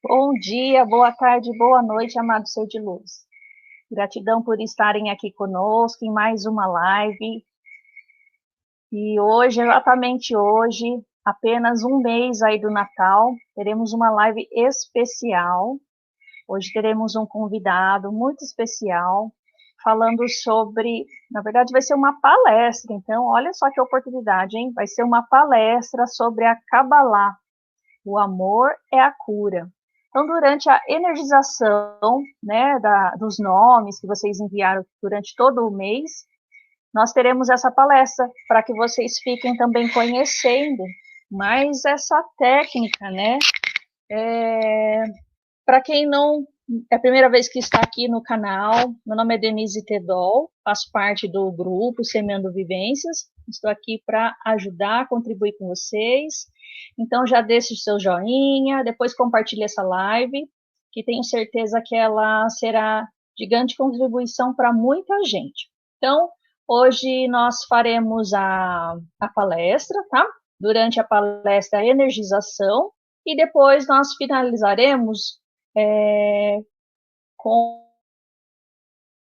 Bom dia, boa tarde, boa noite, amado ser de luz. Gratidão por estarem aqui conosco em mais uma live. E hoje, exatamente hoje, apenas um mês aí do Natal, teremos uma live especial. Hoje teremos um convidado muito especial, falando sobre, na verdade vai ser uma palestra, então olha só que oportunidade, hein? Vai ser uma palestra sobre a Kabbalah, o amor é a cura. Então, durante a energização, né, dos nomes que vocês enviaram durante todo o mês, nós teremos essa palestra para que vocês fiquem também conhecendo mais essa técnica, né? Para quem não é a primeira vez que está aqui no canal, meu nome é Denise Tedol, faço parte do grupo Semeando Vivências, estou aqui para ajudar, contribuir com vocês. Então já deixe o seu joinha, depois compartilhe essa live, que tenho certeza que ela será de grande contribuição para muita gente. Então, hoje nós faremos a palestra, tá? Durante a palestra, a energização, e depois nós finalizaremos com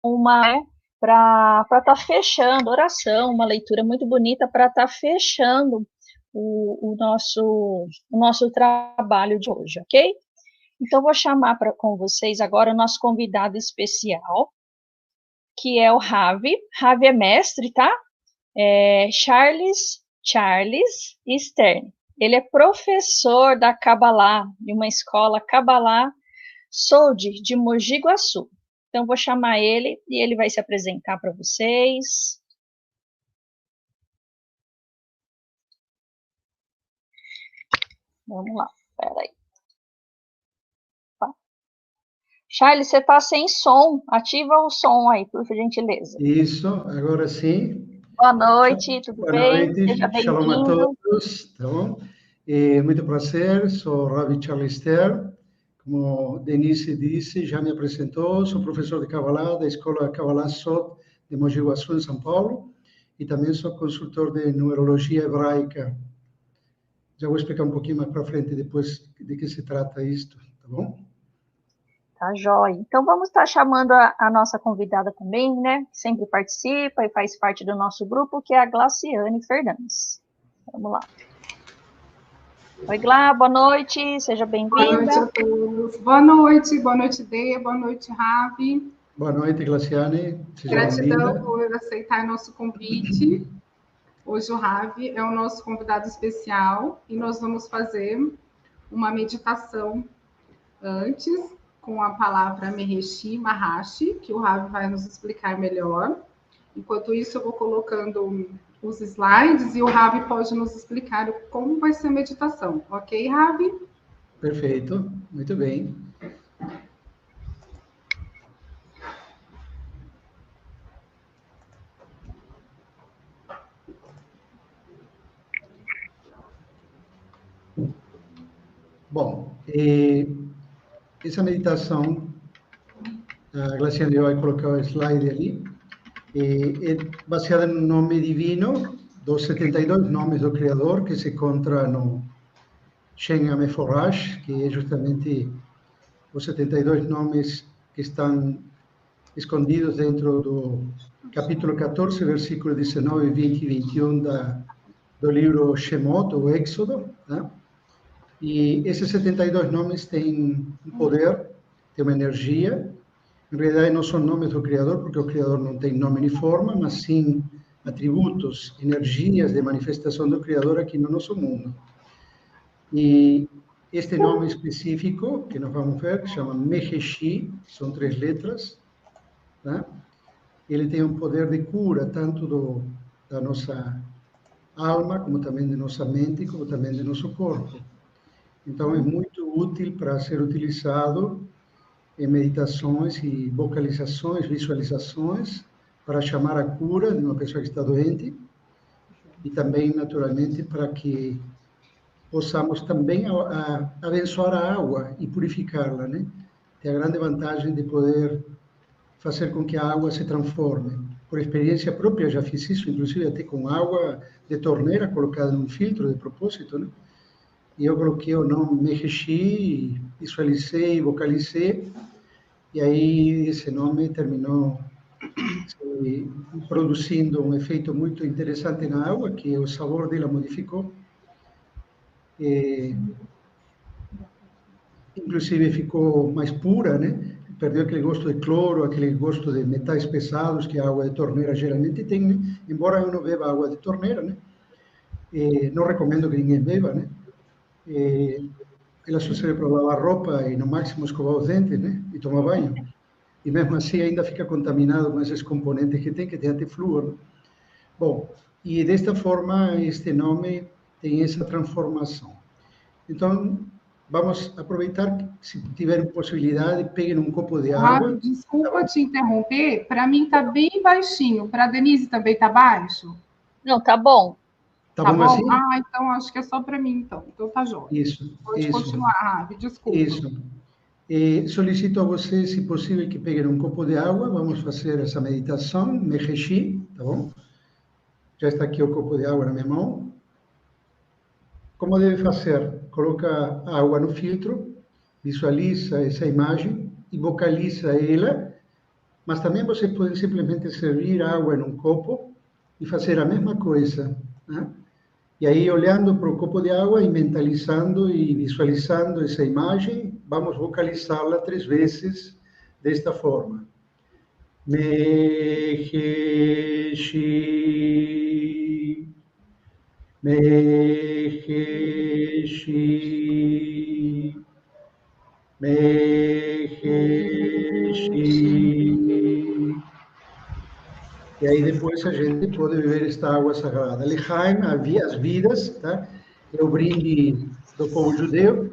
uma para estar fechando, oração, uma leitura muito bonita para estar fechando o nosso trabalho de hoje, ok? Então, vou chamar com vocês agora o nosso convidado especial, que é o Ravi. Ravi é mestre, tá? Charles Stern. Ele é professor da Kabbalah, de uma escola Kabbalah Sod, de Mogi Guaçu. Então, vou chamar ele e ele vai se apresentar para vocês. Vamos lá, peraí. Charles, você está sem som. Ativa o som aí, por gentileza. Isso, agora sim. Boa noite, tudo Boa bem? noite, Seja shalom a bem-vindo. todos. Tá bom? Muito prazer, sou Ravi Charles Stern. Como Denise disse, já me apresentou, sou professor de Kabbalah da Escola Kabbalah Sod de Mogi Guaçu, em São Paulo, e também sou consultor de numerologia hebraica. Já vou explicar um pouquinho mais para frente depois de que se trata isto, tá bom? Tá jóia. Então, vamos estar chamando a nossa convidada também, né? Que sempre participa e faz parte do nosso grupo, que é a Glaciane Fernandes. Vamos lá. Oi, Glá, boa noite, seja bem-vinda. Boa noite a todos. Boa noite, Deia, boa noite, Ravi. Boa noite, Glaciane. Seja Gratidão por aceitar nosso convite. Hoje o Ravi é o nosso convidado especial e nós vamos fazer uma meditação antes com a palavra Meheshi Mahashi, que o Ravi vai nos explicar melhor. Enquanto isso, eu vou colocando os slides e o Ravi pode nos explicar como vai ser a meditação. Ok, Ravi? Perfeito, muito bem. Bom, essa meditação, a Glaciane vai colocar o slide ali, é baseada no nome divino dos 72 nomes do Criador, que se encontra no Shem HaMeforash, que é justamente os 72 nomes que estão escondidos dentro do capítulo 14, versículo 19, 20 e 21 do livro Shemot, o Éxodo, né? E esses 72 nomes têm um poder, têm uma energia. Em realidade, não são nomes do Criador, porque o Criador não tem nome nem forma, mas sim atributos, energias de manifestação do Criador aqui no nosso mundo. E este nome específico, que nós vamos ver, que chama Meheshi, são 3 letras, né? Ele tem um poder de cura, tanto da nossa alma, como também de nossa mente, como também de nosso corpo. Então, é muito útil para ser utilizado em meditações e vocalizações, visualizações, para chamar a cura de uma pessoa que está doente, e também, naturalmente, para que possamos também abençoar a água e purificá-la, né? Tem a grande vantagem de poder fazer com que a água se transforme. Por experiência própria, já fiz isso, inclusive até com água de torneira colocada num filtro de propósito, né? e eu coloquei o nome Meheshi, visualizei, vocalizei, e aí esse nome terminou produzindo um efeito muito interessante na água, que o sabor dela modificou. Inclusive ficou mais pura, né? Perdeu aquele gosto de cloro, aquele gosto de metais pesados que a água de torneira geralmente tem, né? Embora eu não beba água de torneira, né? Não recomendo que ninguém beba, né? Ela só serve para lavar roupa e no máximo escovar os dentes, né? E tomar banho. E mesmo assim ainda fica contaminado com esses componentes que tem até flúor, né? Bom, e desta forma este nome tem essa transformação. Então, vamos aproveitar que, se tiverem possibilidade, peguem um copo de água. Desculpa te interromper, para mim está bem baixinho. Para a Denise também está baixo? Não, tá bom. Tá bom assim? Ah, então acho que é só para mim, então. Então tá jóia. Isso. Pode continuar, Ravi, desculpa. Isso. Solicito a vocês, se possível, que peguem um copo de água. Vamos fazer essa meditação, Meheshi, tá bom? Já está aqui o copo de água na minha mão. Como deve fazer? Coloca a água no filtro, visualiza essa imagem e vocaliza ela, mas também vocês podem simplesmente servir água em um copo e fazer a mesma coisa, né? E aí, olhando para o copo de água e mentalizando e visualizando essa imagem, vamos vocalizá-la 3 vezes desta forma. Meheshi, Meheshi, Meheshi. E aí depois a gente pode beber esta água sagrada. Lechaim, as vidas, tá? É o brinde do povo judeu.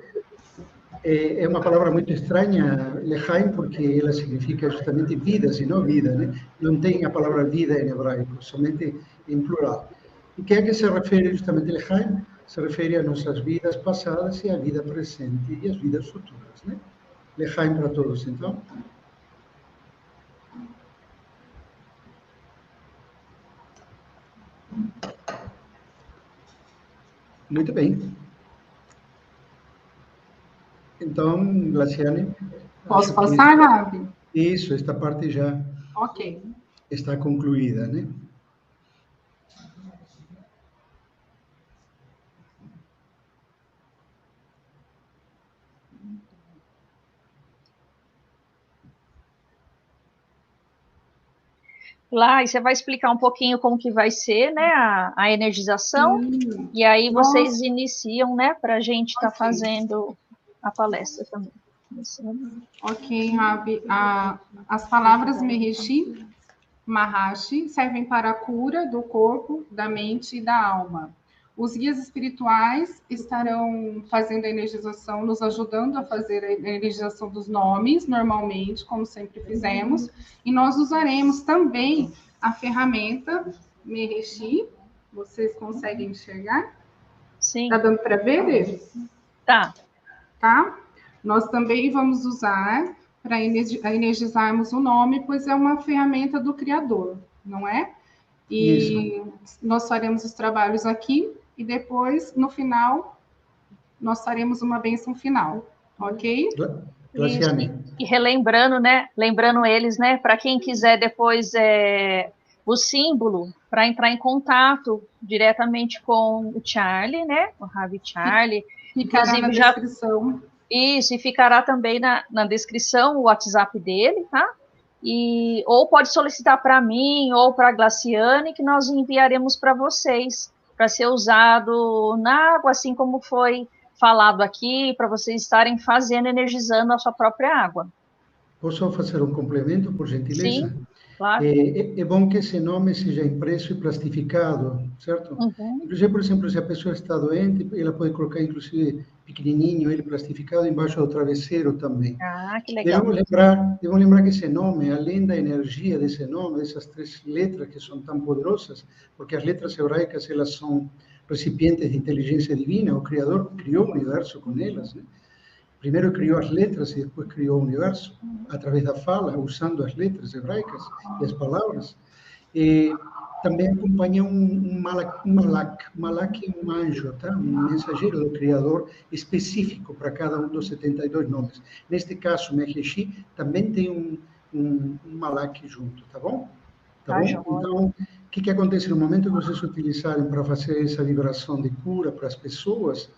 É uma palavra muito estranha, Lechaim, porque ela significa justamente vidas e não vida, né? Não tem a palavra vida em hebraico, somente em plural. E que é que se refere justamente Lechaim? Se refere a nossas vidas passadas e à vida presente e às vidas futuras, né? Lechaim para todos, então. Muito bem. Então, Glaciane... Posso passar, Ravi? Isso, esta parte já está concluída, né? Lá, e você vai explicar um pouquinho como que vai ser, né, a energização, e aí vocês iniciam, né, para a gente estar fazendo a palestra também. Ok, Ravi. As palavras Meheshi, Mahashi, servem para a cura do corpo, da mente e da alma. Os guias espirituais estarão fazendo a energização, nos ajudando a fazer a energização dos nomes, normalmente, como sempre fizemos, e nós usaremos também a ferramenta Meheshi. Vocês conseguem enxergar? Sim. Está dando para ver, Deus? Tá. Tá? Nós também vamos usar para energizarmos o nome, pois é uma ferramenta do Criador, não é? E isso. Nós faremos os trabalhos aqui e depois, no final, nós faremos uma bênção final, ok? E relembrando, né? Lembrando eles, né? Para quem quiser depois o símbolo para entrar em contato diretamente com o Charlie, né? O Ravi Charlie. Ficará na descrição. Isso, e ficará também na descrição o WhatsApp dele, tá? Ou pode solicitar para mim ou para a Glaciane, que nós enviaremos para vocês, para ser usado na água, assim como foi falado aqui, para vocês estarem energizando a sua própria água. Posso fazer um complemento, por gentileza? Sim, claro. É bom que esse nome seja impresso e plastificado, certo? Uhum. Inclusive, por exemplo, se a pessoa está doente, ela pode colocar, inclusive, pequenininho, ele plastificado embaixo do travesseiro também. Ah, que legal. Devemos lembrar que esse nome, além da energia desse nome, dessas 3 letras que são tão poderosas, porque as letras hebraicas, elas são recipientes de inteligência divina, o Criador criou o universo com elas, né? Primeiro criou as letras e depois criou o universo, através da fala, usando as letras hebraicas e as palavras. também acompanha um malak. Malak é um anjo, tá? Um mensageiro do Criador específico para cada um dos 72 nomes. Neste caso, Meheshi também tem um malak junto, tá bom? Tá bom? joia. Então, o que acontece no momento que vocês utilizarem para fazer essa vibração de cura para as pessoas?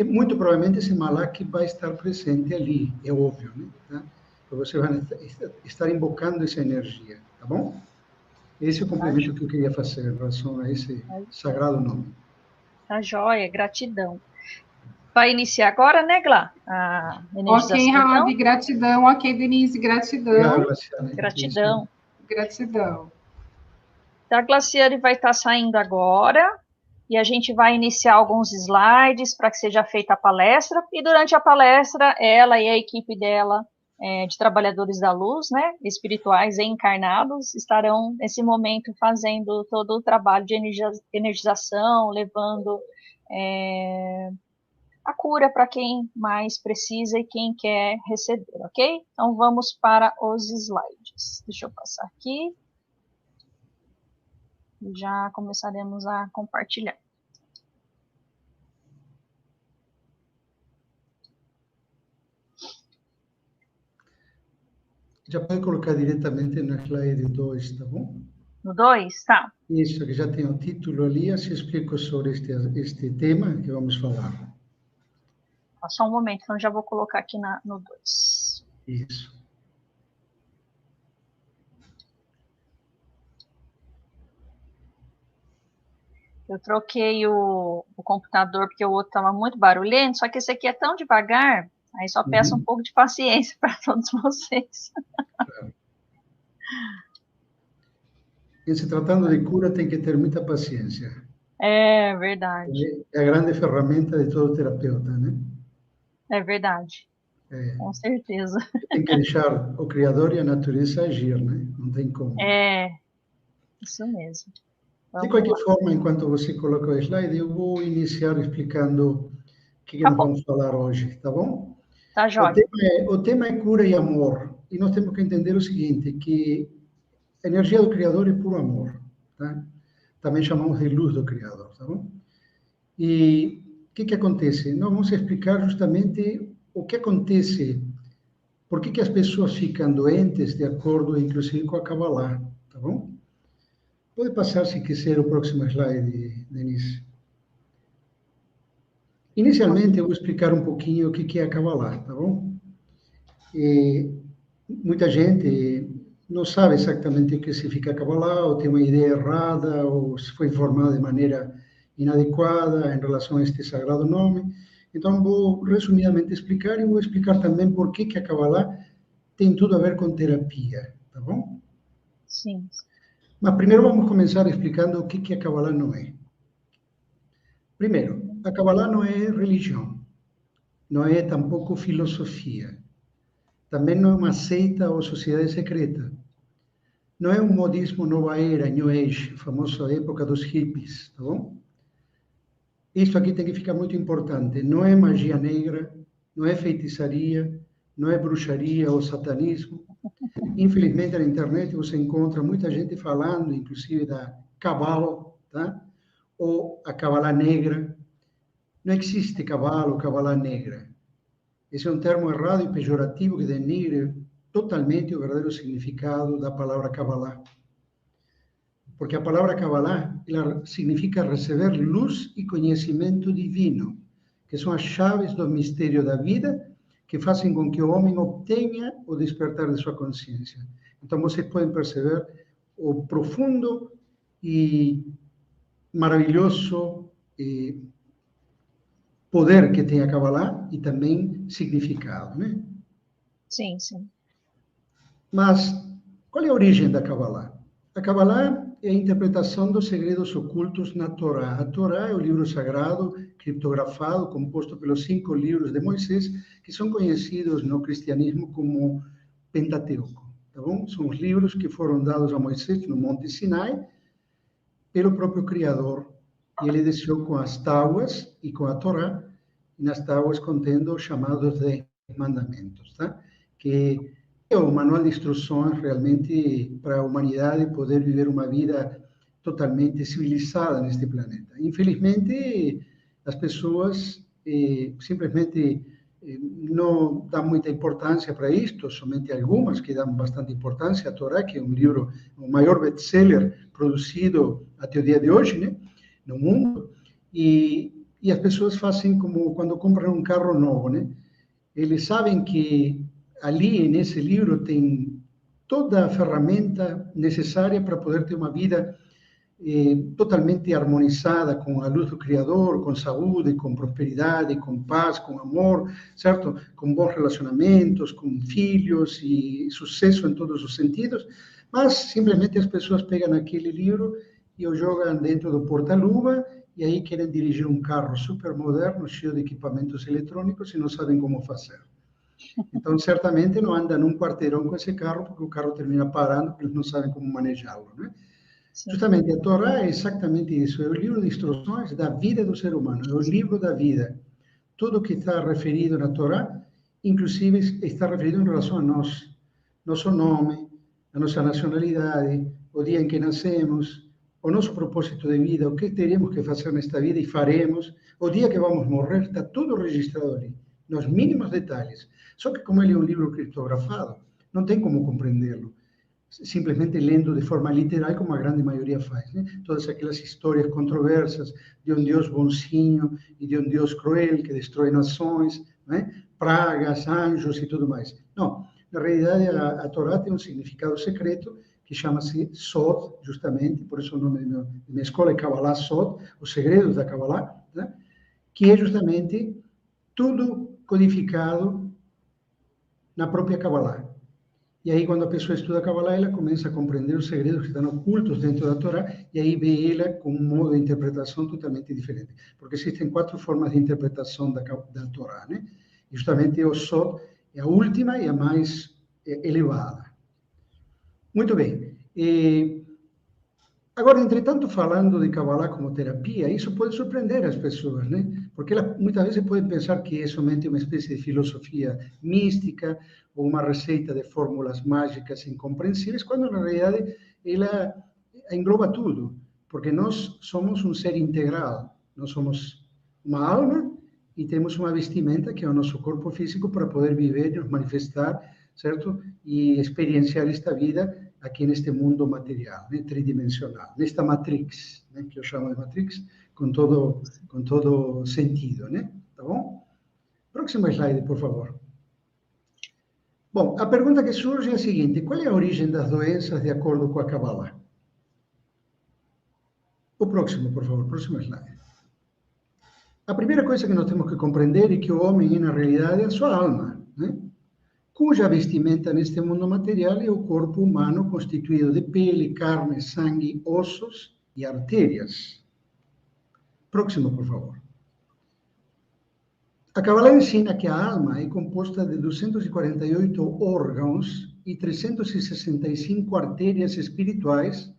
Muito provavelmente esse malak vai estar presente ali, é óbvio, né? Tá? Então, você vai estar invocando essa energia, tá bom? Esse é o complemento que eu queria fazer em relação a esse sagrado nome. Tá joia, gratidão. Vai iniciar agora, né, Glá? A energização, ok, Ravi, então? gratidão. Ok, Denise, gratidão. Obrigado, Graciane. Gratidão. Gratidão. Então, a Glaciane vai estar saindo agora e a gente vai iniciar alguns slides para que seja feita a palestra. E durante a palestra, ela e a equipe dela, de trabalhadores da luz, né, espirituais e encarnados, estarão nesse momento fazendo todo o trabalho de energização, levando a cura para quem mais precisa e quem quer receber, ok? Então, vamos para os slides. Deixa eu passar aqui. Já começaremos a compartilhar. Já pode colocar diretamente no slide 2, tá bom? No 2, tá. Isso, que já tem o título ali, assim explico sobre este tema que vamos falar. Só um momento, então já vou colocar aqui no 2. Isso. Eu troquei o computador porque o outro estava muito barulhento, só que esse aqui é tão devagar, aí só peço um pouco de paciência para todos vocês. E se tratando de cura, tem que ter muita paciência. É verdade. É a grande ferramenta de todo terapeuta, né? É verdade. Com certeza. Tem que deixar o Criador e a natureza agir, né? Não tem como. Isso mesmo. De qualquer forma, enquanto você coloca o slide, eu vou iniciar explicando o que nós vamos falar hoje, tá bom? Tá jóia. O tema é cura e amor. E nós temos que entender o seguinte, que a energia do Criador é puro amor, tá? Também chamamos de luz do Criador, tá bom? E o que acontece? Nós vamos explicar justamente o que acontece, por que as pessoas ficam doentes, de acordo, inclusive, com a Kabbalah, tá bom? Pode passar, se quiser, o próximo slide, Denise. Inicialmente, eu vou explicar um pouquinho o que é a Kabbalah, tá bom? Muita gente não sabe exatamente o que significa Kabbalah, ou tem uma ideia errada, ou se foi informada de maneira inadequada em relação a este sagrado nome. Então, vou resumidamente explicar e vou explicar também por que a Kabbalah tem tudo a ver com terapia, tá bom? Sim. Mas primeiro vamos começar explicando o que a Kabbalah não é. Primeiro, a Kabbalah não é religião, não é tampouco filosofia, também não é uma seita ou sociedade secreta, não é um modismo nova era, New Age, famosa época dos hippies, tá bom? Isso aqui tem que ficar muito importante, não é magia negra, não é feitiçaria, não é bruxaria ou satanismo. Infelizmente, na internet você encontra muita gente falando, inclusive da Cabala, tá? Ou a Kabbalah negra. Não existe Cabala ou Kabbalah negra. Esse é um termo errado e pejorativo que denigre totalmente o verdadeiro significado da palavra Kabbalah. Porque a palavra Kabbalah, ela significa receber luz e conhecimento divino, que são as chaves do mistério da vida, que fazem com que o homem obtenha o despertar de sua consciência. Então, vocês podem perceber o profundo e maravilhoso poder que tem a Kabbalah e também significado, né? Sim, sim. Mas, qual é a origem da Kabbalah? A Kabbalah é a interpretação dos segredos ocultos na Torá. A Torá é o livro sagrado, criptografado, composto pelos 5 livros de Moisés, que são conhecidos no cristianismo como Pentateuco. Tá bom? São os livros que foram dados a Moisés no Monte Sinai pelo próprio Criador. E ele desceu com as tábuas e com a Torá, e nas tábuas contendo os chamados 10 mandamentos, tá? Que é o manual de instruções realmente para a humanidade poder viver uma vida totalmente civilizada neste planeta. Infelizmente, as pessoas simplesmente não dão muita importância para isto, somente algumas que dão bastante importância. A Torá, que é um livro, o maior best-seller produzido até o dia de hoje, né, no mundo, e as pessoas fazem como quando compram um carro novo, né? Eles sabem que ali, nesse livro, tem toda a ferramenta necessária para poder ter uma vida totalmente harmonizada com a luz do Criador, com saúde, com prosperidade, com paz, com amor, certo? Com bons relacionamentos, com filhos e sucesso em todos os sentidos, mas simplesmente as pessoas pegam aquele livro e o jogam dentro do porta-luva e aí querem dirigir um carro super moderno, cheio de equipamentos eletrônicos e não sabem como fazer. Então, certamente não andam num quarteirão com esse carro, porque o carro termina parando, porque eles não sabem como manejá-lo, né? Sim. Justamente, a Torá é exatamente isso, é o livro de instruções da vida do ser humano, é o livro da vida. Tudo que está referido na Torá, inclusive está referido em relação a nós, nosso nome, a nossa nacionalidade, o dia em que nascemos, o nosso propósito de vida, o que teremos que fazer nesta vida e faremos, o dia que vamos morrer, está tudo registrado ali, nos mínimos detalhes. Só que como ele é um livro criptografado, não tem como compreendê-lo, simplesmente lendo de forma literal, como a grande maioria faz, né? Todas aquelas histórias controversas de um Deus bonzinho e de um Deus cruel que destrói nações, né? Pragas, anjos e tudo mais. Não, na realidade a Torá tem um significado secreto que chama-se Sod, justamente, por isso o nome da minha escola é Kabbalah Sod, os segredos da Kabbalah, né? Que é justamente tudo codificado na própria Kabbalah. E aí, quando a pessoa estuda a Kabbalah, ela começa a compreender os segredos que estão ocultos dentro da Torá, e aí vê ela com um modo de interpretação totalmente diferente. Porque existem 4 formas de interpretação da Torá, né? E justamente o Sod é a última e a mais elevada. Muito bem. Agora, entretanto, falando de Kabbalah como terapia, isso pode surpreender as pessoas, né? Porque elas muitas vezes podem pensar que é somente uma espécie de filosofia mística ou uma receita de fórmulas mágicas incompreensíveis, quando na realidade ela engloba tudo, porque nós somos um ser integral, nós somos uma alma e temos uma vestimenta que é o nosso corpo físico para poder viver e nos manifestar, certo? E experienciar esta vida aqui neste mundo material, né, tridimensional, nesta matrix, né, que eu chamo de matrix, com todo sentido, né? Tá bom? Próximo slide, por favor. Bom, a pergunta que surge é a seguinte: qual é a origem das doenças de acordo com a Kabbalah? O próximo, por favor, próximo slide. A primeira coisa que nós temos que compreender é que o homem, na realidade, é a sua alma, né? Cuja vestimenta neste mundo material é o corpo humano constituído de pele, carne, sangue, ossos e artérias. Próximo, por favor. A Kabbalah ensina que a alma é composta de 248 órgãos e 365 artérias espirituais,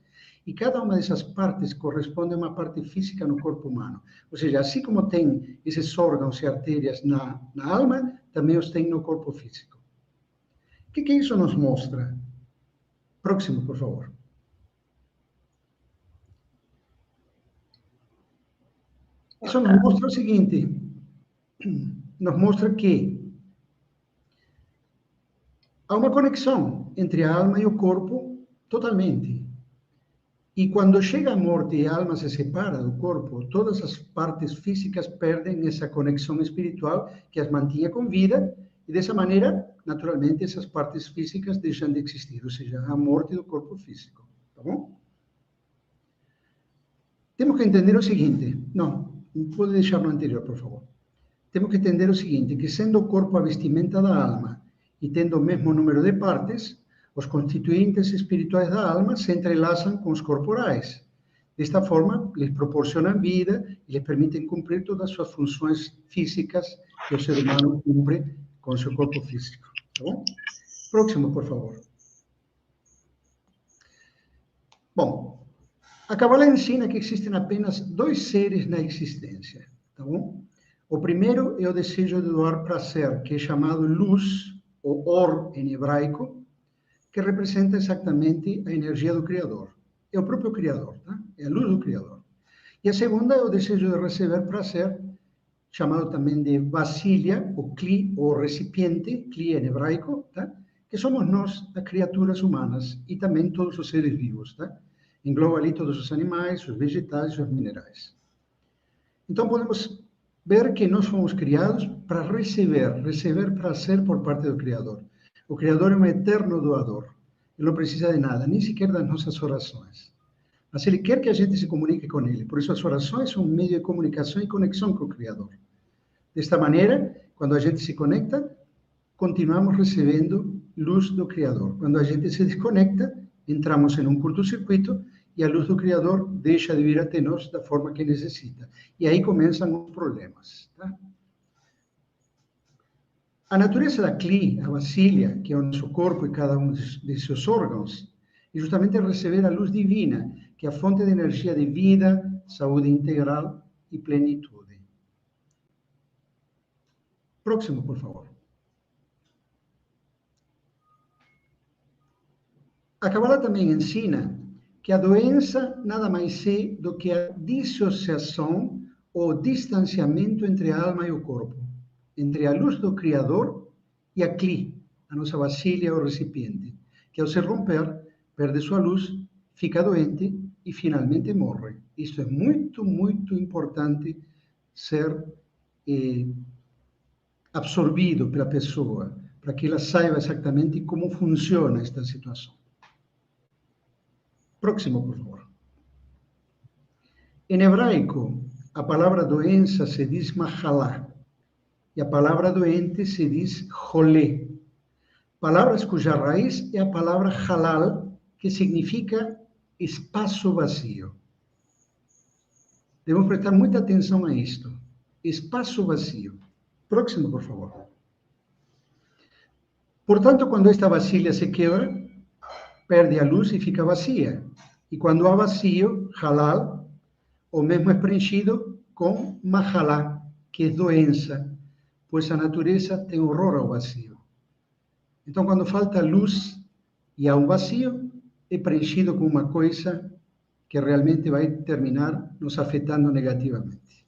e cada uma dessas partes corresponde a uma parte física no corpo humano. Ou seja, assim como tem esses órgãos e artérias na alma, também os tem no corpo físico. O que isso nos mostra? Próximo, por favor. Isso nos mostra o seguinte, nos mostra que há uma conexão entre a alma e o corpo totalmente. E quando chega a morte e a alma se separa do corpo, todas as partes físicas perdem essa conexão espiritual que as mantinha com vida, e dessa maneira, naturalmente, essas partes físicas deixam de existir, ou seja, a morte do corpo físico, tá bom? Temos que entender o seguinte, não pode deixar no anterior, por favor. Temos que entender o seguinte, que sendo o corpo a vestimenta da alma e tendo o mesmo número de partes, os constituintes espirituais da alma se entrelaçam com os corporais. Desta forma, lhes proporcionam vida e lhes permitem cumprir todas as suas funções físicas que o ser humano cumpre com o seu corpo físico. Tá bom? Próximo, por favor. Bom, a Kabbalah ensina que existem apenas 2 seres na existência. Tá bom? O primeiro é o desejo de doar prazer, que é chamado luz, ou or em hebraico, que representa exatamente a energia do Criador. É o próprio Criador, tá? É a luz do Criador. E a segunda é o desejo de receber prazer, chamado também de vasilha, ou cli, ou recipiente, cli em hebraico, tá? Que somos nós, as criaturas humanas, e também todos os seres vivos. Tá? Engloba ali todos os animais, os vegetais e os minerais. Então, podemos ver que nós fomos criados para receber prazer por parte do Criador. O Criador é um eterno doador. Ele não precisa de nada, nem sequer das nossas orações. Mas Ele quer que a gente se comunique com Ele. Por isso, as orações são um meio de comunicação e conexão com o Criador. Desta maneira, quando a gente se conecta, continuamos recebendo luz do Criador. Quando a gente se desconecta, entramos em um curto-circuito e a luz do Criador deixa de vir até nós da forma que necessita. E aí começam os problemas. Tá? A natureza da cli, a vasilha, que é o nosso corpo e cada um de seus órgãos, é justamente receber a luz divina, que é a fonte de energia de vida, saúde integral e plenitude. Próximo, por favor. A Kabbalah também ensina que a doença nada mais é do que a dissociação ou distanciamento entre a alma e o corpo, entre a luz do Criador e a cli, a nossa vasilha ou recipiente, que ao se romper, perde sua luz, fica doente e finalmente morre. Isso é muito, muito importante ser absorvido pela pessoa, para que ela saiba exatamente como funciona esta situação. Próximo, por favor. Em hebraico, a palavra doença se diz mahalá, e a palavra doente se diz jolé. Palavras cuja raiz é a palavra halal, que significa espaço vazio. Devemos prestar muita atenção a isto. Espaço vazio. Próximo, por favor. Portanto, quando esta vasilha se quebra, perde a luz e fica vazia. E quando há vazio, halal, o mesmo é preenchido com mahalá, que é doença, pois a natureza tem horror ao vazio. Então, quando falta luz e há um vazio, é preenchido com uma coisa que realmente vai terminar nos afetando negativamente.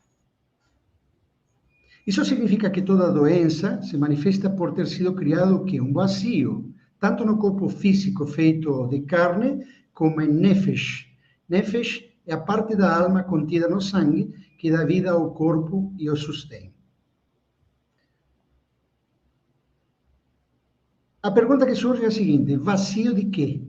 Isso significa que toda doença se manifesta por ter sido criado que um vazio, tanto no corpo físico feito de carne, como em nefesh. Nefesh é a parte da alma contida no sangue que dá vida ao corpo e o sustém. A pergunta que surge é a seguinte: vazio de quê?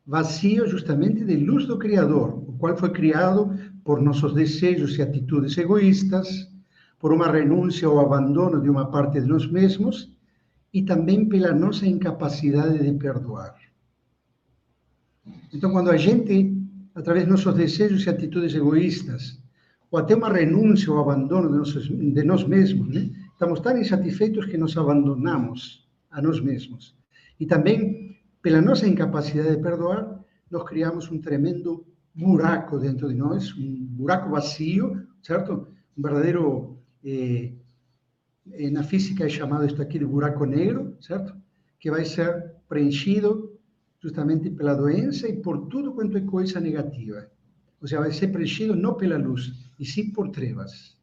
Vazio justamente de luz do Criador, o qual foi criado por nossos desejos e atitudes egoístas, por uma renúncia ou abandono de uma parte de nós mesmos e também pela nossa incapacidade de perdoar. Então, quando a gente, através de nossos desejos e atitudes egoístas, ou até uma renúncia ou abandono de nós mesmos, né? Estamos tão insatisfeitos que nos abandonamos a nós mesmos. E também, pela nossa incapacidade de perdoar, nós criamos um tremendo buraco dentro de nós, um buraco vazio, certo? Um verdadeiro... na física é chamado isto aqui de buraco negro, certo? Que vai ser preenchido justamente pela doença e por tudo quanto é coisa negativa. Ou seja, vai ser preenchido não pela luz, e sim por trevas.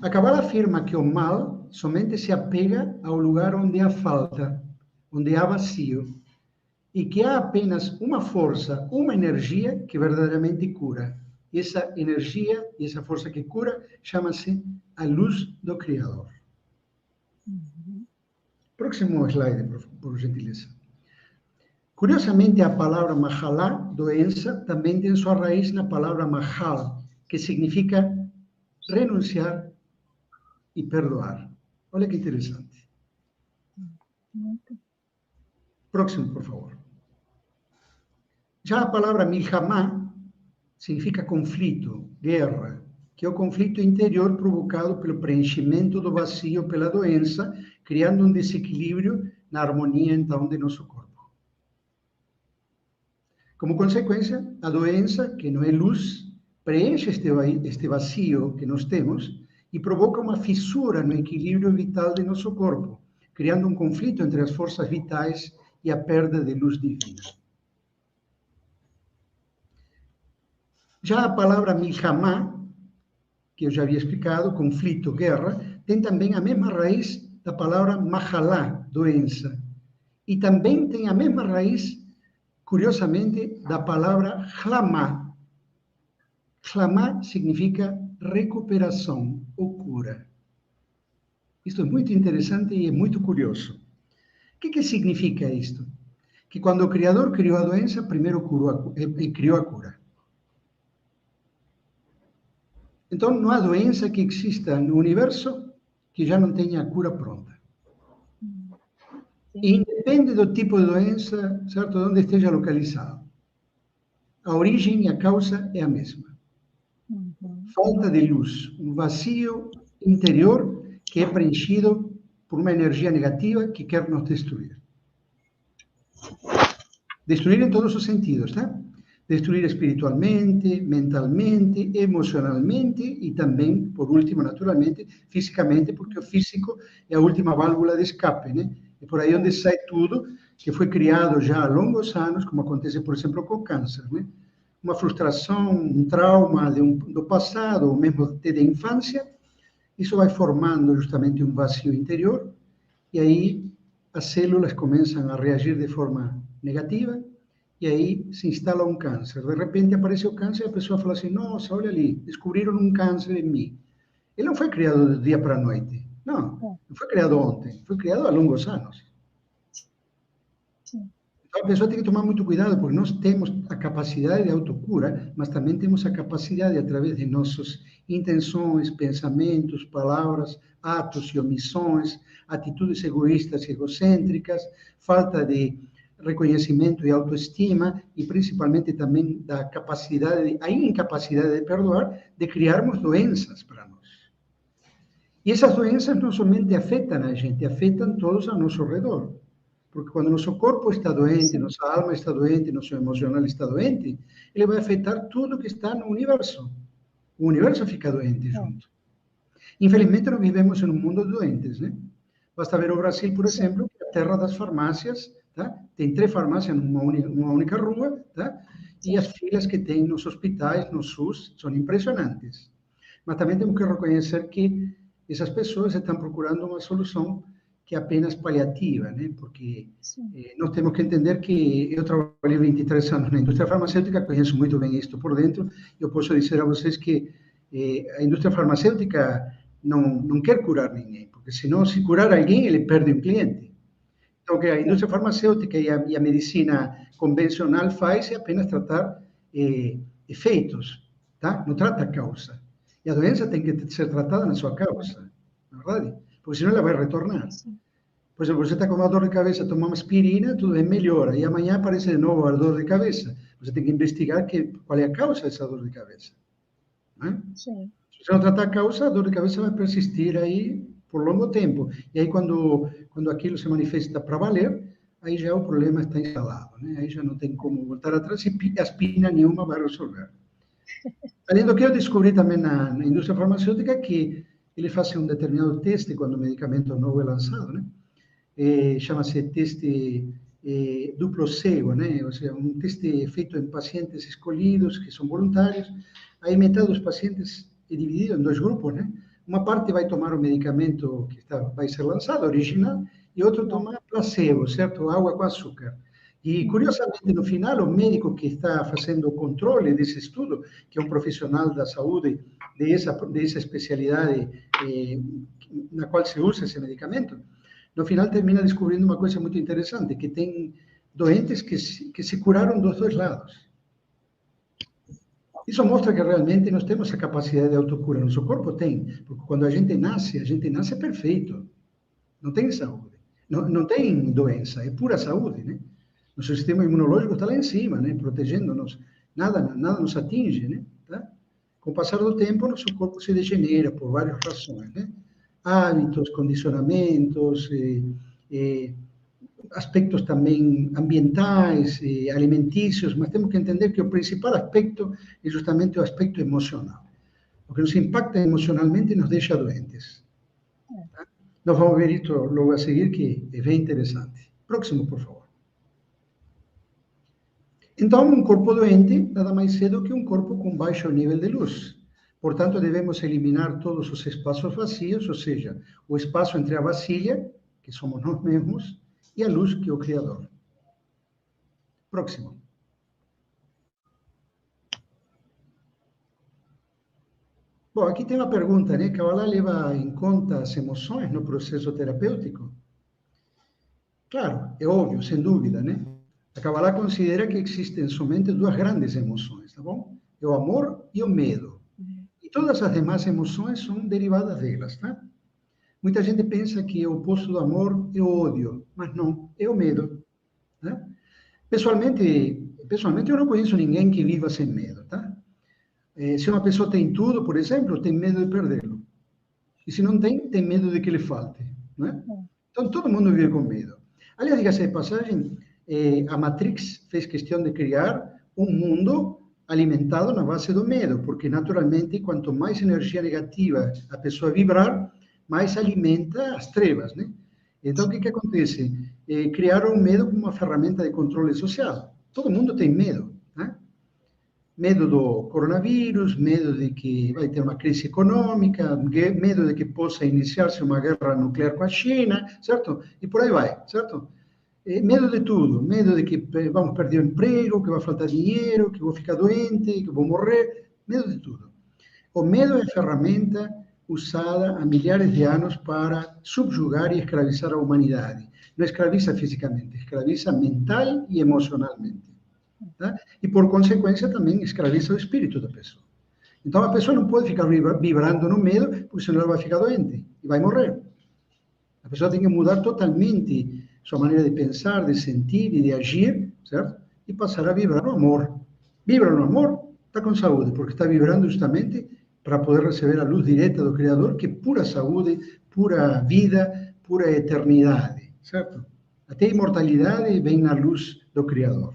A Kabbalah afirma que o mal somente se apega ao lugar onde há falta, onde há vazio, e que há apenas uma força, uma energia que verdadeiramente cura. E essa energia e essa força que cura chama-se a luz do Criador. Próximo slide, por gentileza. Curiosamente, a palavra mahalá, doença, também tem sua raiz na palavra mahal, que significa renunciar e perdoar. Olha que interessante. Próximo, por favor. Já a palavra milhamá significa conflito, guerra, que é o conflito interior provocado pelo preenchimento do vazio pela doença, criando um desequilíbrio na harmonia, então, de nosso corpo. Como consequência, a doença, que não é luz, preenche este vazio que nós temos e provoca uma fissura no equilíbrio vital de nosso corpo, criando um conflito entre as forças vitais e a perda de luz divina. Já a palavra milhamá, que eu já havia explicado, conflito, guerra, tem também a mesma raiz da palavra mahalá, doença. E também tem a mesma raiz, curiosamente, da palavra hlamá. Hlamá significa recuperação ou cura. Isto é muito interessante e é muito curioso. O que significa isto? Que quando o Criador criou a doença, primeiro criou a cura. Então, não há doença que exista no universo que já não tenha a cura pronta. E independe do tipo de doença, certo? De onde esteja localizado. A origem e a causa é a mesma. Falta de luz, um vazio interior que é preenchido por uma energia negativa que quer nos destruir. Destruir em todos os sentidos, tá? Destruir espiritualmente, mentalmente, emocionalmente e também, por último, naturalmente, fisicamente, porque o físico é a última válvula de escape, né? É por aí onde sai tudo que foi criado já há longos anos, como acontece, por exemplo, com o câncer, né? Uma frustração, um trauma do passado, ou mesmo até da infância, isso vai formando justamente um vazio interior, e aí as células começam a reagir de forma negativa, e aí se instala um câncer. De repente aparece o câncer e a pessoa fala assim, nossa, olha ali, descobriram um câncer em mim. Ele não foi criado do dia para a noite. Não, não foi criado ontem, foi criado há longos anos. Então a pessoa tem que tomar muito cuidado, porque nós temos a capacidade de autocura, mas também temos a capacidade, através de nossas intenções, pensamentos, palavras, atos e omissões, atitudes egoístas e egocêntricas, falta de reconhecimento e autoestima, e principalmente também da capacidade, a incapacidade de perdoar, de criarmos doenças para nós. E essas doenças não somente afetam a gente, afetam todos ao nosso redor. Porque quando nosso corpo está doente, nossa alma está doente, nosso emocional está doente, ele vai afetar tudo que está no universo. O universo fica doente junto. Infelizmente, nós vivemos em um mundo de doentes, né? Basta ver o Brasil, por exemplo, que é a terra das farmácias, tá? Tem 3 farmácias numa única rua, tá? E as filas que tem nos hospitais, no SUS, são impressionantes. Mas também temos que reconhecer que essas pessoas estão procurando uma solução que é apenas paliativa, né? Porque nós temos que entender que eu trabalhei 23 anos na indústria farmacêutica, conheço muito bem isto por dentro, eu posso dizer a vocês que a indústria farmacêutica não quer curar ninguém, porque senão, se curar alguém, ele perde um cliente. Então, o que a indústria farmacêutica e a medicina convencional faz é apenas tratar efeitos, tá? Não trata a causa. E a doença tem que ser tratada na sua causa, não é verdade? Porque senão ela vai retornar. Por exemplo, você está com uma dor de cabeça, toma uma aspirina, tudo bem, melhora. E amanhã aparece de novo a dor de cabeça. Você tem que investigar qual é a causa dessa dor de cabeça. Né? Sim. Se você não tratar a causa, a dor de cabeça vai persistir aí por longo tempo. E aí, quando aquilo se manifesta para valer, aí já o problema está instalado. Né? Aí já não tem como voltar atrás e aspirina nenhuma vai resolver. Além do que eu descobri também na indústria farmacêutica, que eles fazem um determinado teste quando o medicamento novo é lançado, né? Chama-se teste duplo cego, né? Ou seja, um teste feito em pacientes escolhidos, que são voluntários. Aí metade dos pacientes é dividido em 2 grupos, né? Uma parte vai tomar o medicamento que vai ser lançado, original, e outro toma placebo, certo? Água com açúcar. E, curiosamente, no final, o médico que está fazendo o controle desse estudo, que é um profissional da saúde dessa especialidade na qual se usa esse medicamento, no final termina descobrindo uma coisa muito interessante, que tem doentes que se curaram dos 2 lados. Isso mostra que realmente nós temos a capacidade de autocura. Nosso corpo tem, porque quando a gente nasce perfeito. Não tem saúde. Não tem doença, é pura saúde, né? Nosso sistema imunológico está lá em cima, né? Protegendo-nos. Nada nos atinge, né? Tá? Com o passar do tempo, nosso corpo se degenera por várias razões, né? Hábitos, condicionamentos, aspectos também ambientais, alimentícios, mas temos que entender que o principal aspecto é justamente o aspecto emocional. O que nos impacta emocionalmente nos deixa doentes. Tá? Nós vamos ver isso logo a seguir, que é bem interessante. Próximo, por favor. Então, um corpo doente nada mais é do que um corpo com baixo nível de luz. Portanto, devemos eliminar todos os espaços vazios, ou seja, o espaço entre a vasilha, que somos nós mesmos, e a luz, que é o Criador. Próximo. Bom, aqui tem uma pergunta, né? Kabbalah leva em conta as emoções no processo terapêutico? Claro, é óbvio, sem dúvida, né? A Kabbalah considera que existem somente duas grandes emoções, tá bom? É o amor e o medo. E todas as demais emoções são derivadas delas, tá? Muita gente pensa que o oposto do amor é o ódio, mas não, é o medo, tá? Pessoalmente, eu não conheço ninguém que viva sem medo, tá? Se uma pessoa tem tudo, por exemplo, tem medo de perdê-lo. E se não tem, tem medo de que lhe falte, né? Então, todo mundo vive com medo. Aliás, diga-se de passagem, a Matrix fez questão de criar um mundo alimentado na base do medo, porque, naturalmente, quanto mais energia negativa a pessoa vibrar, mais alimenta as trevas, né? Então, o que acontece? Criaram o medo como uma ferramenta de controle social. Todo mundo tem medo, né? Medo do coronavírus, medo de que vai ter uma crise econômica, medo de que possa iniciar-se uma guerra nuclear com a China, certo? E por aí vai, certo? Medo de tudo, medo de que vamos perder o emprego, que vai faltar dinheiro, que vou ficar doente, que vou morrer, medo de tudo. O medo é a ferramenta usada há milhares de anos para subjugar e escravizar a humanidade. Não escraviza fisicamente, escraviza mental e emocionalmente. Tá? E, por consequência, também escraviza o espírito da pessoa. Então, a pessoa não pode ficar vibrando no medo, porque senão ela vai ficar doente e vai morrer. A pessoa tem que mudar totalmente sua maneira de pensar, de sentir e de agir, certo? E passar a vibrar no amor. Vibra no amor, está com saúde, porque está vibrando justamente para poder receber a luz direta do Criador, que é pura saúde, pura vida, pura eternidade, certo? Até a imortalidade vem na luz do Criador.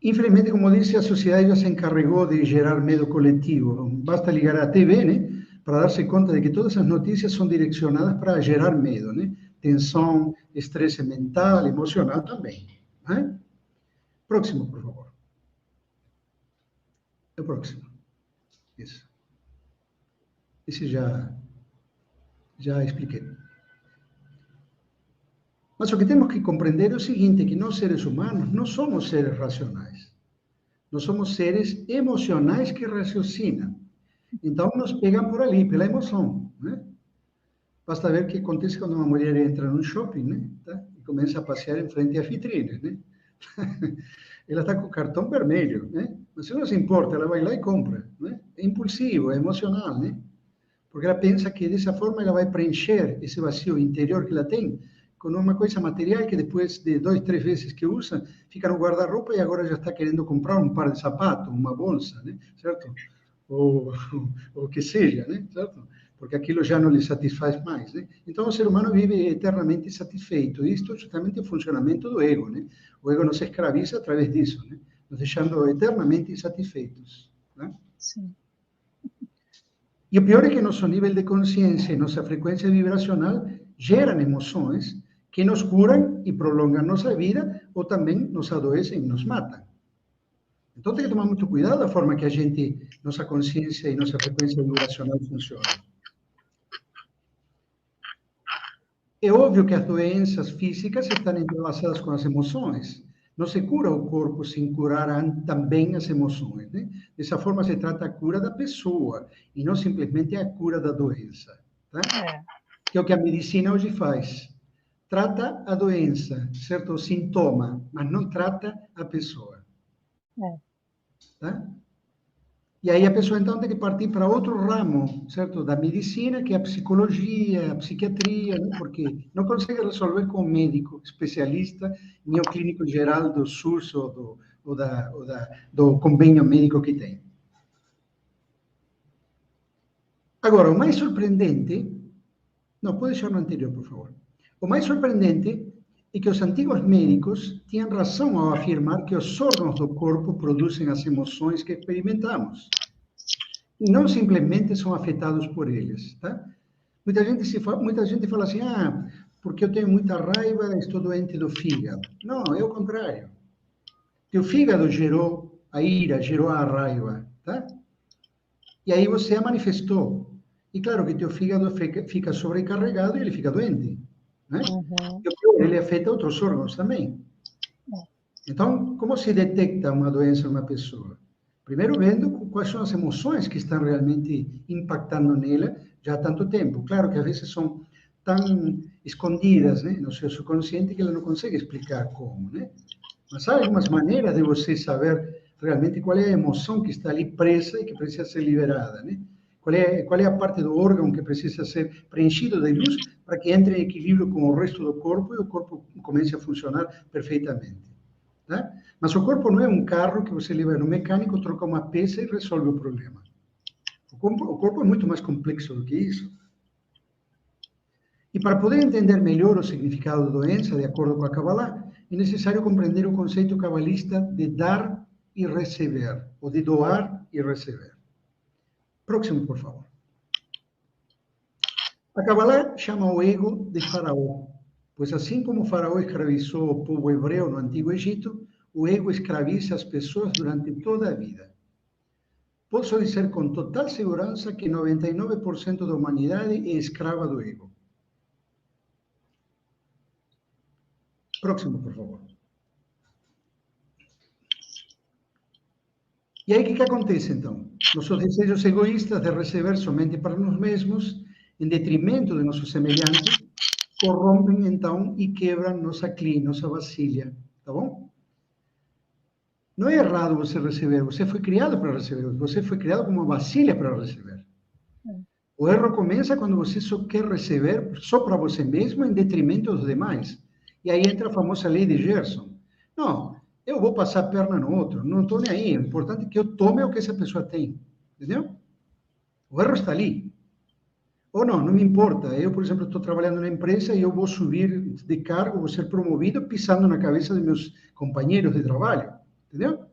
Infelizmente, como disse, a sociedade já se encarregou de gerar medo coletivo. Basta ligar a TV, né, para dar-se conta de que todas as notícias são direcionadas para gerar medo, né? Tensão, estresse mental, emocional também. Né? Próximo, por favor. É o próximo. Isso. Esse já expliquei. Mas o que temos que compreender é o seguinte, que nós, seres humanos, não somos seres racionais. Nós somos seres emocionais que raciocinam. Então, nos pegam por ali, pela emoção, né? Basta ver o que acontece quando uma mulher entra num shopping, né? Tá? E começa a passear em frente às vitrines, né? Ela está com o cartão vermelho, né? Mas se não se importa, ela vai lá e compra, né? É impulsivo, é emocional, né? Porque ela pensa que dessa forma ela vai preencher esse vazio interior que ela tem com uma coisa material que depois de 2, 3 vezes que usa, fica no guarda-roupa e agora já está querendo comprar um par de sapatos, uma bolsa, né? Certo? Ou o que seja, né? Certo? Porque aquilo já não lhe satisfaz mais, né? Então, o ser humano vive eternamente insatisfeito. E isto é justamente o funcionamento do ego, né? O ego nos escraviza através disso, né? Nos deixando eternamente insatisfeitos, né? Sim. E o pior é que nosso nível de consciência e nossa frequência vibracional geram emoções que nos curam e prolongam nossa vida ou também nos adoecem e nos matam. Então, tem que tomar muito cuidado da forma que a gente, nossa consciência e nossa frequência vibracional funcionam. É óbvio que as doenças físicas estão entrelaçadas com as emoções. Não se cura o corpo sem curar também as emoções, né? Dessa forma, se trata a cura da pessoa e não simplesmente a cura da doença, tá? Que é o que a medicina hoje faz. Trata a doença, certo? O sintoma, mas não trata a pessoa. Tá? E aí a pessoa, então, tem que partir para outro ramo, certo? Da medicina, que é a psicologia, a psiquiatria, né? Porque não consegue resolver com o médico especialista, nem o clínico geral do SUS ou do convênio médico que tem. Agora, o mais surpreendente... Não, pode deixar no anterior, por favor. O mais surpreendente é que os antigos médicos tinham razão ao afirmar que os órgãos do corpo produzem as emoções que experimentamos. E não simplesmente são afetados por eles, tá? Muita gente fala assim, porque eu tenho muita raiva, estou doente do fígado. Não, é o contrário. Teu fígado gerou a ira, gerou a raiva, tá? E aí você a manifestou. E claro que teu fígado fica sobrecarregado e ele fica doente, né? Uhum. E o pior, ele afeta outros órgãos também. Então, como se detecta uma doença numa pessoa? Primeiro, vendo quais são as emoções que estão realmente impactando nela já há tanto tempo. Claro que às vezes são tão escondidas, né, no seu subconsciente que ela não consegue explicar como, né? Mas há algumas maneiras de você saber realmente qual é a emoção que está ali presa e que precisa ser liberada, né? Qual é a parte do órgão que precisa ser preenchido de luz para que entre em equilíbrio com o resto do corpo e o corpo comece a funcionar perfeitamente. Tá? Mas o corpo não é um carro que você leva no mecânico, troca uma peça e resolve o problema. O corpo é muito mais complexo do que isso. E para poder entender melhor o significado da doença, de acordo com a Kabbalah, é necessário compreender o conceito cabalista de dar e receber, ou de doar e receber. Próximo, por favor. A Kabbalah chama o ego de faraó, pois assim como o faraó escravizou o povo hebreu no Antigo Egito, o ego escraviza as pessoas durante toda a vida. Posso dizer com total segurança que 99% da humanidade é escrava do ego. Próximo, por favor. E aí, o que acontece, então? Nossos desejos egoístas de receber somente para nós mesmos, em detrimento de nossos semelhantes, corrompem, então, e quebram nossa cli, nossa vasilha, tá bom? Não é errado você receber, você foi criado para receber, você foi criado como uma vasilha para receber. O erro começa quando você só quer receber só para você mesmo, em detrimento dos demais. E aí entra a famosa lei de Gerson. Não, eu vou passar a perna no outro, não estou nem aí. O importante é que eu tome o que essa pessoa tem. Entendeu? O erro está ali. Ou não, não me importa. Eu, por exemplo, estou trabalhando na empresa e eu vou subir de cargo, vou ser promovido pisando na cabeça de meus companheiros de trabalho. Entendeu?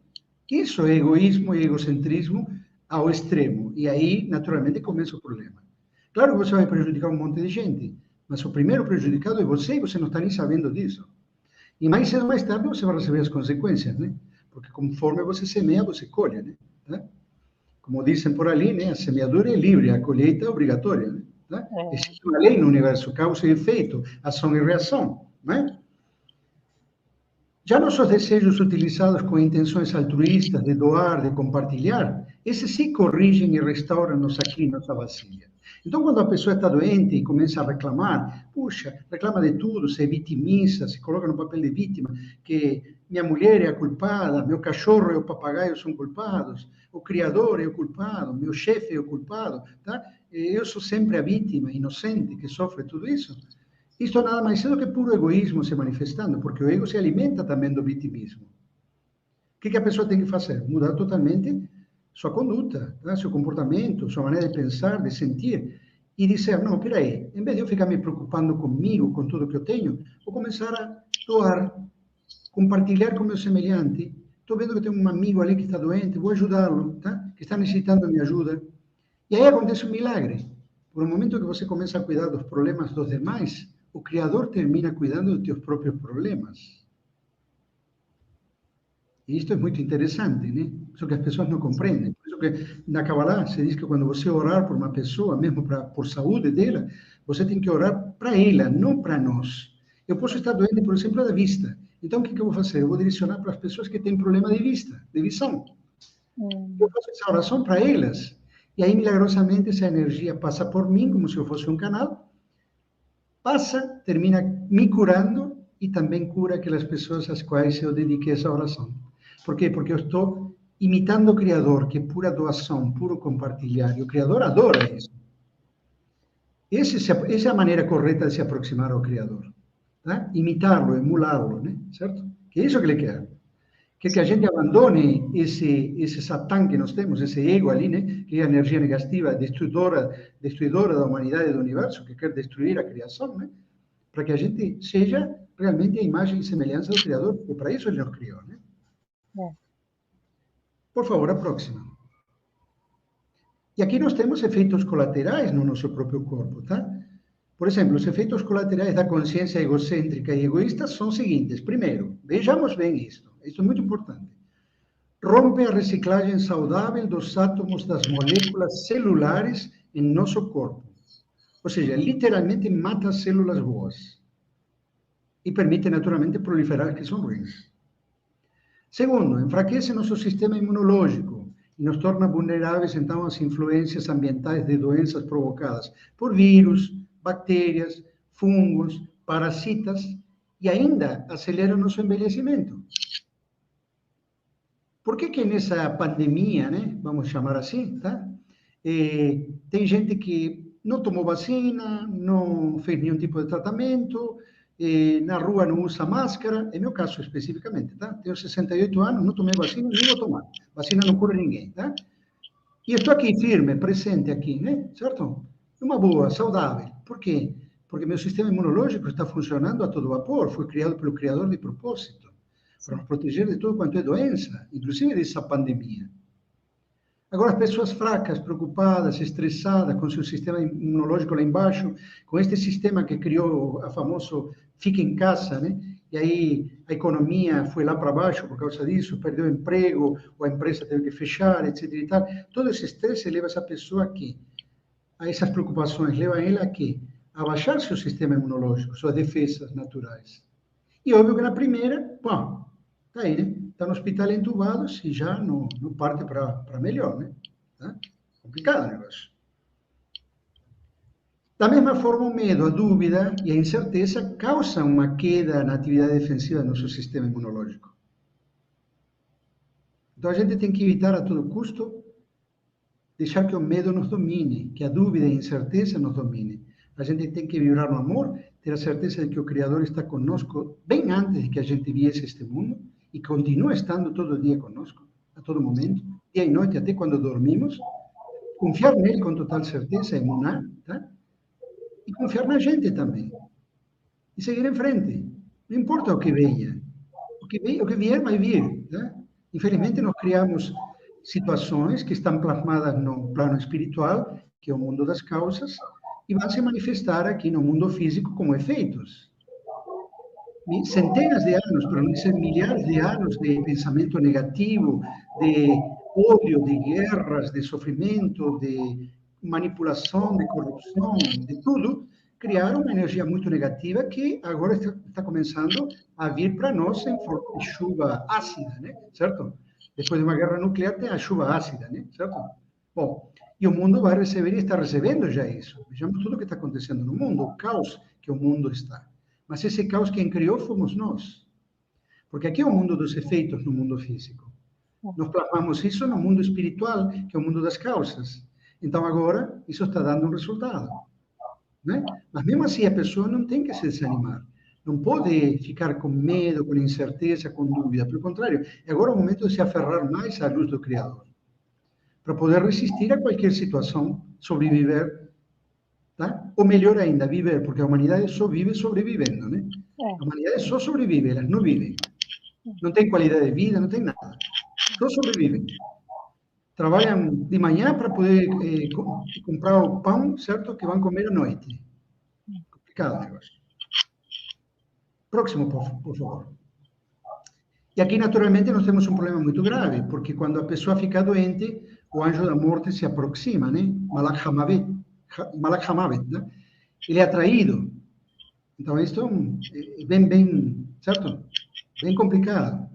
Isso é egoísmo e egocentrismo ao extremo. E aí, naturalmente, começa o problema. Claro que você vai prejudicar um monte de gente, mas o primeiro prejudicado é você e você não está nem sabendo disso. E mais cedo ou mais tarde você vai receber as consequências, né? Porque conforme você semeia, você colhe, né? Tá? Como dizem por ali, né? A semeadura é livre, a colheita é obrigatória, né? Tá? Existe uma lei no universo, causa e efeito, ação e reação, né? Já nossos desejos utilizados com intenções altruístas de doar, de compartilhar, esses sim corrigem e restauram nossa cli, nossa vasilha. Então, quando a pessoa está doente e começa a reclamar, puxa, reclama de tudo, se vitimiza, se coloca no papel de vítima, que minha mulher é a culpada, meu cachorro e o papagaio são culpados, o criador é o culpado, meu chefe é o culpado, tá? Eu sou sempre a vítima, inocente, que sofre tudo isso. Isto nada mais é do que puro egoísmo se manifestando, porque o ego se alimenta também do vitimismo. O que a pessoa tem que fazer? Mudar totalmente sua conduta, tá? Seu comportamento, sua maneira de pensar, de sentir, e dizer, não, peraí, em vez de eu ficar me preocupando comigo, com tudo que eu tenho, vou começar a doar, compartilhar com meu semelhante. Estou vendo que tem um amigo ali que está doente, vou ajudá-lo, tá? Que está necessitando de minha ajuda. E aí acontece um milagre. Por um momento que você começa a cuidar dos problemas dos demais, o Criador termina cuidando dos teus próprios problemas. E isto é muito interessante, né? Só que as pessoas não compreendem. Por isso que na Kabbalah se diz que quando você orar por uma pessoa, mesmo por saúde dela, você tem que orar para ela, não para nós. Eu posso estar doente, por exemplo, da vista. Então, o que eu vou fazer? Eu vou direcionar para as pessoas que têm problema de vista, de visão. Eu faço essa oração para elas. E aí, milagrosamente, essa energia passa por mim, como se eu fosse um canal, passa, termina me curando e também cura aquelas pessoas às quais eu dediquei essa oração. Por quê? Porque eu estou imitando o Criador, que é pura doação, puro compartilhar. E o Criador adora isso. Essa é a maneira correta de se aproximar ao Criador. Tá? Imitá-lo, emulá-lo, né? Certo? Que é isso que ele quer. Quer que a gente abandone esse satã que nós temos, esse ego ali, né? Que é a energia negativa, destruidora da humanidade e do universo, que quer destruir a criação, né? Para que a gente seja realmente a imagem e semelhança do Criador, porque para isso ele nos criou, né? Por favor, a próxima. E aqui nós temos efeitos colaterais no nosso próprio corpo, tá? Por exemplo, os efeitos colaterais da consciência egocêntrica e egoísta são os seguintes. Primeiro, vejamos bem isto. Isso é muito importante. Rompe a reciclagem saudável dos átomos das moléculas celulares em nosso corpo. Ou seja, literalmente mata as células boas. E permite, naturalmente, proliferar as que são ruins. Segundo, enfraquece nosso sistema imunológico e nos torna vulneráveis, então, às influências ambientais de doenças provocadas por vírus, bactérias, fungos, parasitas, e ainda acelera o nosso envelhecimento. Por que nessa pandemia, né, vamos chamar assim, tá? Tem gente que não tomou vacina, não fez nenhum tipo de tratamento, na rua não usa máscara, é meu caso especificamente, tá? Tenho 68 anos, não tomei vacina, nem vou tomar. Vacina não cura ninguém, tá? E estou aqui firme, presente aqui, né? Certo? Uma boa, saudável. Por quê? Porque meu sistema imunológico está funcionando a todo vapor, foi criado pelo Criador de propósito, para nos proteger de tudo quanto é doença, inclusive dessa pandemia. Agora, as pessoas fracas, preocupadas, estressadas, com seu sistema imunológico lá embaixo, com este sistema que criou a famoso fica em casa, né? E aí a economia foi lá para baixo por causa disso, perdeu o emprego, ou a empresa teve que fechar, etc. e tal. Todo esse estresse leva essa pessoa aqui, a essas preocupações, leva ela aqui, a baixar seu sistema imunológico, suas defesas naturais. E óbvio que na primeira, bom, tá aí, né? Está no hospital entubado, se já não parte para melhor, né? Tá? Complicado o negócio. Da mesma forma, o medo, a dúvida e a incerteza causam uma queda na atividade defensiva do nosso sistema imunológico. Então, a gente tem que evitar a todo custo deixar que o medo nos domine, que a dúvida e a incerteza nos domine. A gente tem que vibrar no amor, ter a certeza de que o Criador está conosco bem antes de que a gente viesse este mundo, e continua estando todo dia conosco, a todo momento, dia e noite, até quando dormimos, confiar nele com total certeza, emunar, tá? E confiar na gente também. E seguir em frente. Não importa o que venha. O que vier, vai vir, tá? Infelizmente, nós criamos situações que estão plasmadas no plano espiritual, que é o mundo das causas, e vão se manifestar aqui no mundo físico como efeitos. Centenas de anos, para não dizer milhares de anos de pensamento negativo, de ódio, de guerras, de sofrimento, de manipulação, de corrupção, de tudo, criaram uma energia muito negativa que agora está começando a vir para nós em forma de chuva ácida, né? Certo? Depois de uma guerra nuclear tem a chuva ácida, né? Certo? Bom, e o mundo vai receber e está recebendo já isso. Vejamos tudo o que está acontecendo no mundo, o caos que o mundo está. Mas esse caos quem criou fomos nós. Porque aqui é o mundo dos efeitos no mundo físico. Nós plasmamos isso no mundo espiritual, que é o mundo das causas. Então, agora, isso está dando um resultado. Né? Mas, mesmo assim, a pessoa não tem que se desanimar. Não pode ficar com medo, com incerteza, com dúvida. Pelo contrário, é agora o momento de se aferrar mais à luz do Criador. Para poder resistir a qualquer situação, sobreviver. Tá? Ou melhor ainda, viver, porque a humanidade só vive sobrevivendo, né? A humanidade só sobrevive, elas não vivem. Não tem qualidade de vida, não tem nada. Só sobrevivem. Trabalham de manhã para poder comprar o pão, certo? Que vão comer à noite. Complicado o negócio. Próximo, por favor. E aqui, naturalmente, nós temos um problema muito grave, porque quando a pessoa fica doente, o anjo da morte se aproxima, né? Malak Hamavet, né? Ele é atraído. Então, isso é bem, certo? Bem complicado.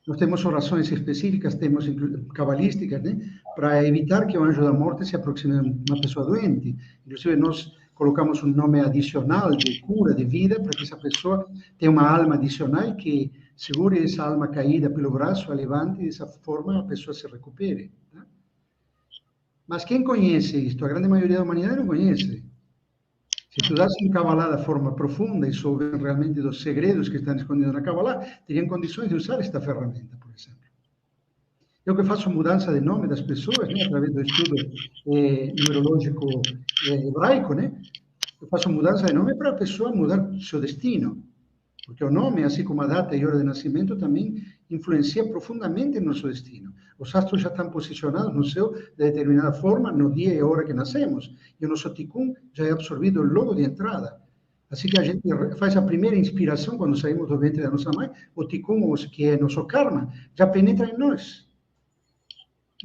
Nós temos orações específicas, temos cabalísticas, né? Para evitar que o anjo da morte se aproxime a uma pessoa doente. Inclusive, nós colocamos um nome adicional de cura, de vida, para que essa pessoa tenha uma alma adicional que segure essa alma caída pelo braço, a levante, e dessa forma a pessoa se recupere. Tá? Mas quem conhece isto? A grande maioria da humanidade não conhece. Se estudassem Kabbalah da forma profunda e soubessem realmente dos segredos que estão escondidos na Kabbalah, teriam condições de usar esta ferramenta, por exemplo. Eu que faço mudança de nome das pessoas, né, através do estudo numerológico hebraico, né, eu faço mudança de nome para a pessoa mudar seu destino. Porque o nome, assim como a data e hora de nascimento, também influencia profundamente no nosso destino. Os astros já estão posicionados no céu de determinada forma, no dia e a hora que nascemos. E o nosso ticum já é absorvido logo de entrada. Assim que a gente faz a primeira inspiração, quando saímos do ventre da nossa mãe, o ticum, que é nosso karma, já penetra em nós.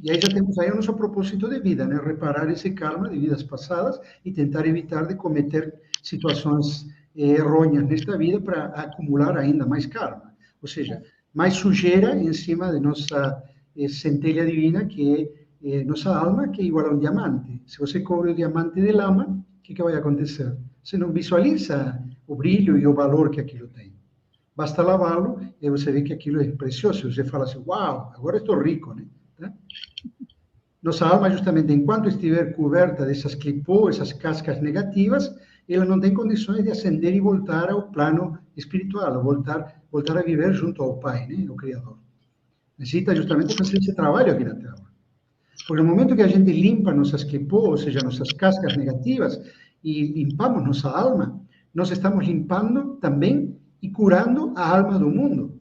E aí já temos aí o nosso propósito de vida, né? Reparar esse karma de vidas passadas e tentar evitar de cometer situações errôneas nesta vida para acumular ainda mais karma. Ou seja, mais sujeira em cima de nossa centelha divina, que é nossa alma, que é igual a um diamante. Se você cobre o diamante de lama, o que vai acontecer? Você não visualiza o brilho e o valor que aquilo tem. Basta lavá-lo e você vê que aquilo é precioso. Você fala assim, uau, agora estou rico, né? Nossa alma, justamente, enquanto estiver coberta dessas clipó, essas cascas negativas, ela não tem condições de ascender e voltar ao plano espiritual, voltar a viver junto ao Pai, né? O Criador. Necessita justamente fazer esse trabalho aqui na Terra. Porque no momento que a gente limpa nossas clipó, ou seja, nossas cascas negativas, e limpamos nossa alma, nós estamos limpando também e curando a alma do mundo.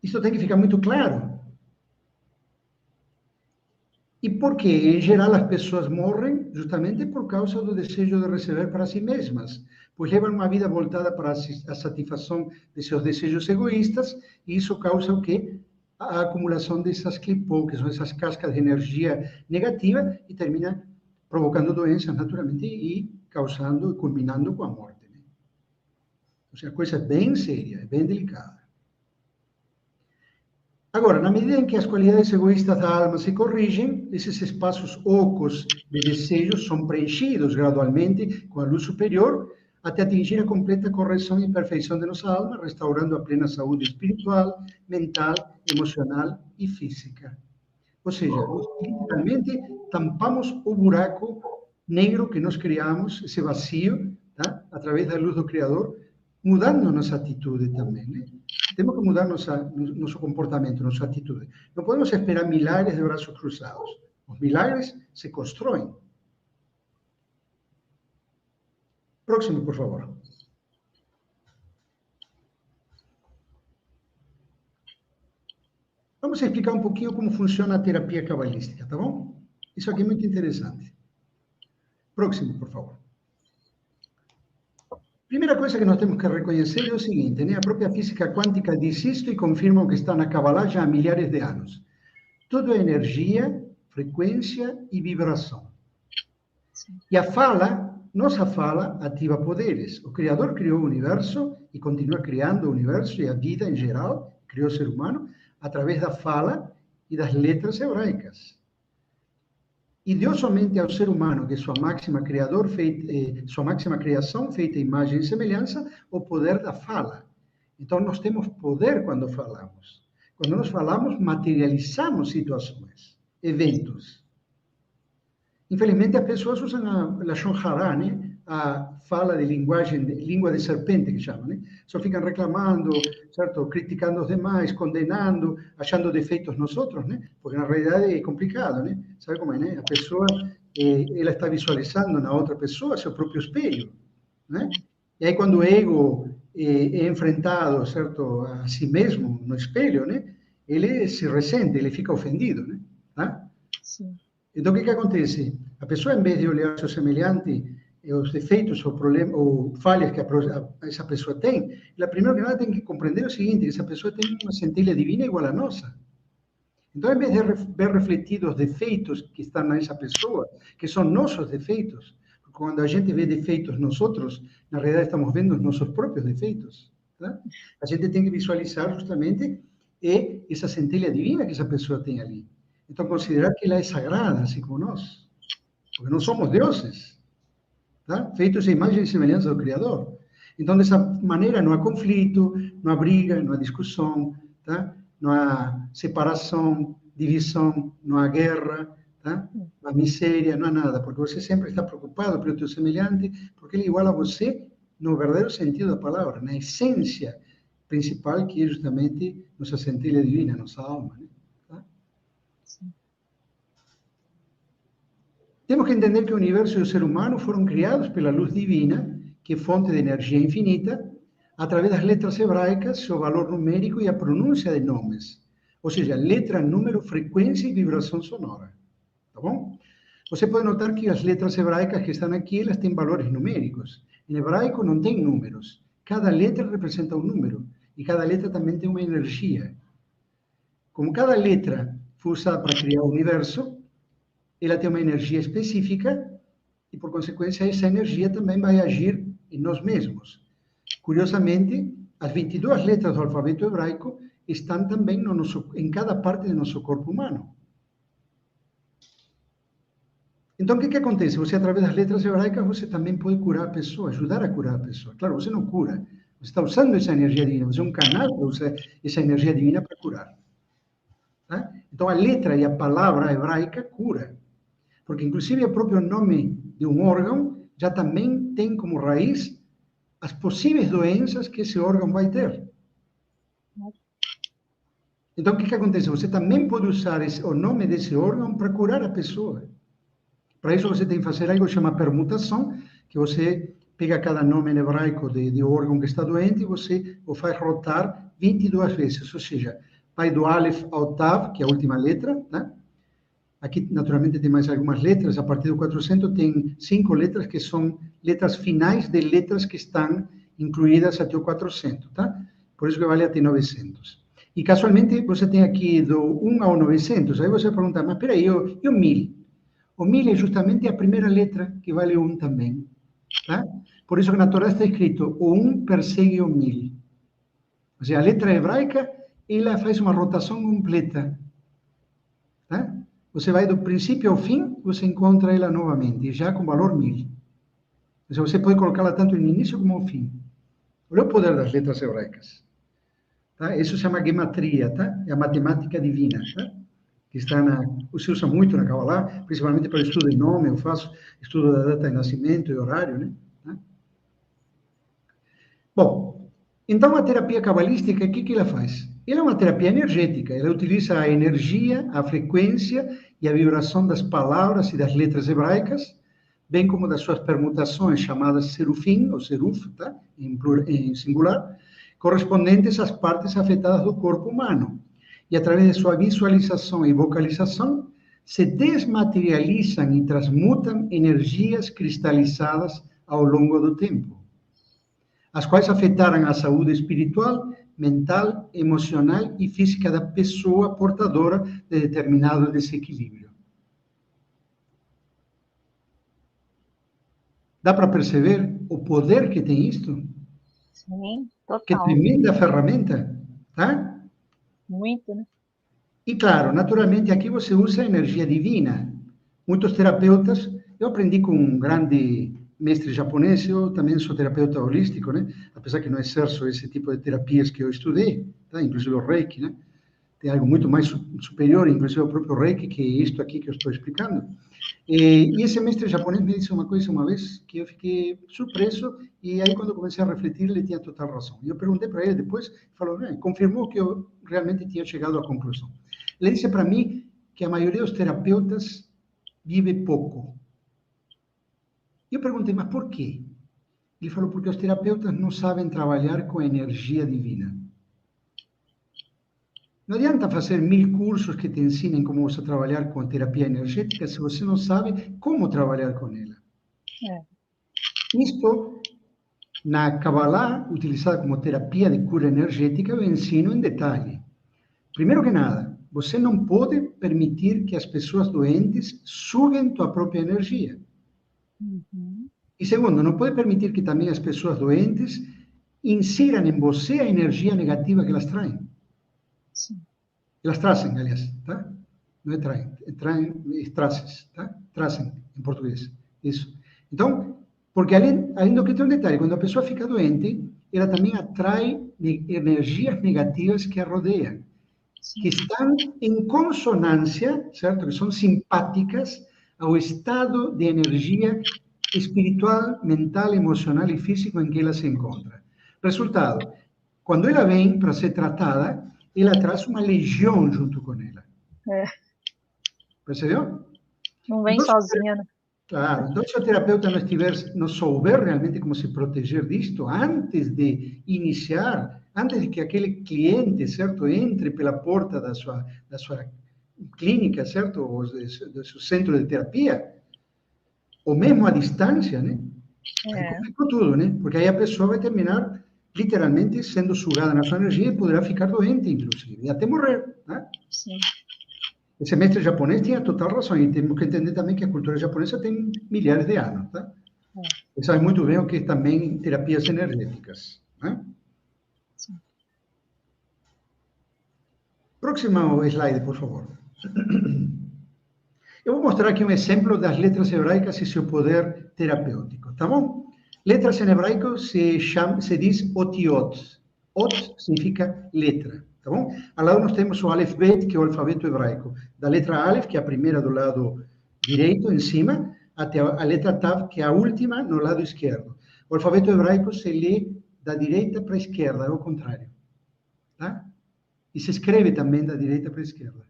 Isso tem que ficar muito claro. E por quê? Em geral, as pessoas morrem justamente por causa do desejo de receber para si mesmas, pois levam uma vida voltada para a satisfação de seus desejos egoístas, e isso causa o quê? A acumulação dessas clipó, que são essas cascas de energia negativa, e termina provocando doenças, naturalmente, e causando, culminando com a morte. Né? Ou seja, a coisa é bem séria, é bem delicada. Agora, na medida em que as qualidades egoístas da alma se corrigem, esses espaços ocos de desejos são preenchidos gradualmente com a luz superior, até atingir a completa correção e perfeição de nossa alma, restaurando a plena saúde espiritual, mental, emocional e física. Ou seja, literalmente tampamos o buraco negro que nós criamos, esse vazio, tá? Através da luz do Criador, mudando nossa atitude também, né? Temos que mudar nosso comportamento, nossa atitude. Não podemos esperar milagres de braços cruzados. Os milagres se constroem. Próximo, por favor. Vamos explicar um pouquinho como funciona a terapia cabalística, tá bom? Isso aqui é muito interessante. Próximo, por favor. Primeira coisa que nós temos que reconhecer é o seguinte, né? A própria física quântica diz isto e confirma o que está na Kabbalah já há milhares de anos. Tudo é energia, frequência e vibração. E a fala, nossa fala, ativa poderes. O Criador criou o universo e continua criando o universo e a vida em geral, criou o ser humano, através da fala e das letras hebraicas. E deu somente ao ser humano, que é sua máxima criação, feita imagem e semelhança, o poder da fala. Então, nós temos poder quando falamos. Quando nós falamos, materializamos situações, eventos. Infelizmente, as pessoas usam a Lashon Hara, né? A fala de linguagem, língua de serpente, que chamam, né? Só ficam reclamando, certo? Criticando os demais, condenando, achando defeitos nos outros, né? Porque na realidade é complicado, né? Sabe como é, né? A pessoa, ela está visualizando na outra pessoa seu próprio espelho, né? E aí quando o ego é enfrentado, certo? A si mesmo no espelho, né? Ele se ressente, ele fica ofendido, né? Tá? Sim. Então, o que acontece? A pessoa, em vez de olhar o seu semelhante, os defeitos ou problemas ou falhas que essa pessoa tem, ela primeiro que nada tem que compreender o seguinte, que essa pessoa tem uma centelha divina igual a nossa. Então, em vez de ver refletidos os defeitos que estão nessa pessoa, que são nossos defeitos, quando a gente vê defeitos nos outros, na realidade estamos vendo os nossos próprios defeitos. Tá? A gente tem que visualizar justamente essa centelha divina que essa pessoa tem ali. Então, considerar que ela é sagrada, assim como nós. Porque não somos deuses. Tá? Feitos a imagem e semelhança do Criador. Então, dessa maneira, não há conflito, não há briga, não há discussão, tá? Não há separação, divisão, não há guerra, tá? Não há miséria, não há nada. Porque você sempre está preocupado pelo teu semelhante, porque ele é igual a você no verdadeiro sentido da palavra, na essência principal, que é justamente nossa centelha divina, nossa alma, né? Temos que entender que o universo e o ser humano foram criados pela luz divina, que é fonte de energia infinita, através das letras hebraicas, seu valor numérico e a pronúncia de nomes. Ou seja, letra, número, frequência e vibração sonora. Tá bom? Você pode notar que as letras hebraicas que estão aqui, elas têm valores numéricos. Em hebraico não tem números. Cada letra representa um número. E cada letra também tem uma energia. Como cada letra foi usada para criar o universo, ela tem uma energia específica e, por consequência, essa energia também vai agir em nós mesmos. Curiosamente, as 22 letras do alfabeto hebraico estão também em cada parte do nosso corpo humano. Então, o que acontece? Você, através das letras hebraicas, você também pode curar a pessoa, ajudar a curar a pessoa. Claro, você não cura, você está usando essa energia divina, você é um canal para usar essa energia divina para curar. Tá? Então, a letra e a palavra hebraica cura. Porque, inclusive, o próprio nome de um órgão já também tem como raiz as possíveis doenças que esse órgão vai ter. Então, o que acontece? Você também pode usar o nome desse órgão para curar a pessoa. Para isso, você tem que fazer algo que chama permutação, que você pega cada nome em hebraico de órgão que está doente e você o faz rotar 22 vezes. Ou seja, vai do Aleph ao Tav, que é a última letra, tá? Aqui, naturalmente, tem mais algumas letras. A partir do 400, tem 5 letras que são letras finais de letras que estão incluídas até o 400, tá? Por isso que vale até 900. E, casualmente, você tem aqui do 1 ao 900. Aí você pergunta, mas espera aí, e o 1000? O 1000 é justamente a primeira letra, que vale 1 também. Tá? Por isso que na Torá está escrito, o 1 persegue o 1000. Ou seja, a letra hebraica, ela faz uma rotação completa. Tá? Você vai do princípio ao fim, você encontra ela novamente, já com valor 1000. Ou seja, você pode colocá-la tanto no início como no fim. Olha o poder das letras hebraicas. Tá? Isso se chama gematria, tá? É a matemática divina, tá? Que está se usa muito na Kabbalah, principalmente para o estudo de nome, eu faço estudo da data de nascimento e horário, né? Bom, então a terapia cabalística, o que ela faz? Ela é uma terapia energética, ela utiliza a energia, a frequência e a vibração das palavras e das letras hebraicas, bem como das suas permutações, chamadas serufim, ou seruf, tá? Em singular, correspondentes às partes afetadas do corpo humano. E, através de sua visualização e vocalização, se desmaterializam e transmutam energias cristalizadas ao longo do tempo, as quais afetaram a saúde espiritual, mental, emocional e física da pessoa portadora de determinado desequilíbrio. Dá para perceber o poder que tem isto? Sim, total. Que tremenda ferramenta, tá? Muito, né? E, claro, naturalmente, aqui você usa a energia divina. Muitos terapeutas, eu aprendi com um grande mestre japonês, eu também sou terapeuta holístico, né? Apesar que não exerço esse tipo de terapias que eu estudei, tá? Inclusive o Reiki, né? Tem algo muito mais superior, inclusive o próprio Reiki, que é isto aqui que eu estou explicando. E esse mestre japonês me disse uma coisa uma vez que eu fiquei surpreso, e aí quando comecei a refletir, ele tinha total razão. E eu perguntei para ele depois, falou, confirmou que eu realmente tinha chegado à conclusão. Ele disse para mim que a maioria dos terapeutas vive pouco. E eu perguntei, mas por quê? Ele falou, porque os terapeutas não sabem trabalhar com a energia divina. Não adianta fazer 1000 cursos que te ensinem como você trabalhar com a terapia energética se você não sabe como trabalhar com ela. Isto, na Kabbalah, utilizada como terapia de cura energética, eu ensino em detalhe. Primeiro que nada, você não pode permitir que as pessoas doentes suguem tua própria energia. Uhum. E segundo, não pode permitir que também as pessoas doentes insiram em você a energia negativa que elas traem. Sim. Elas trazem, aliás, tá? Não é traem, trazem, tá? Trazem, em português. Isso. Então, porque além do que tem um detalhe, quando a pessoa fica doente, ela também atrai energias negativas que a rodeiam, que estão em consonância, certo? Que são simpáticas ao estado de energia espiritual, mental, emocional e físico em que ela se encontra. Resultado, quando ela vem para ser tratada, ela traz uma legião junto com ela. É. Percebeu? Não vem Então, sozinha, né? Claro, então se o terapeuta não souber realmente como se proteger disto, antes de iniciar, antes de que aquele cliente, certo, entre pela porta da sua clínica, certo, ou do seu centro de terapia, ou mesmo à distância, né? Aí complicou tudo, né? Porque aí a pessoa vai terminar literalmente sendo sugada na sua energia e poderá ficar doente, inclusive, e até morrer, né? Sim. Esse mestre japonês tinha total razão, e temos que entender também que a cultura japonesa tem milhares de anos, tá? Você sabe muito bem o que é também terapias energéticas, né? Sim. Próximo slide, por favor. Eu vou mostrar aqui um exemplo das letras hebraicas e seu poder terapêutico, tá bom? Letras em hebraico se diz otiot. Ot significa letra, tá bom? Ao lado nós temos o Aleph Bet, que é o alfabeto hebraico. Da letra Aleph, que é a primeira do lado direito, em cima, até a letra Tav, que é a última, no lado esquerdo. O alfabeto hebraico se lê da direita para a esquerda, é o contrário, tá? E se escreve também da direita para a esquerda.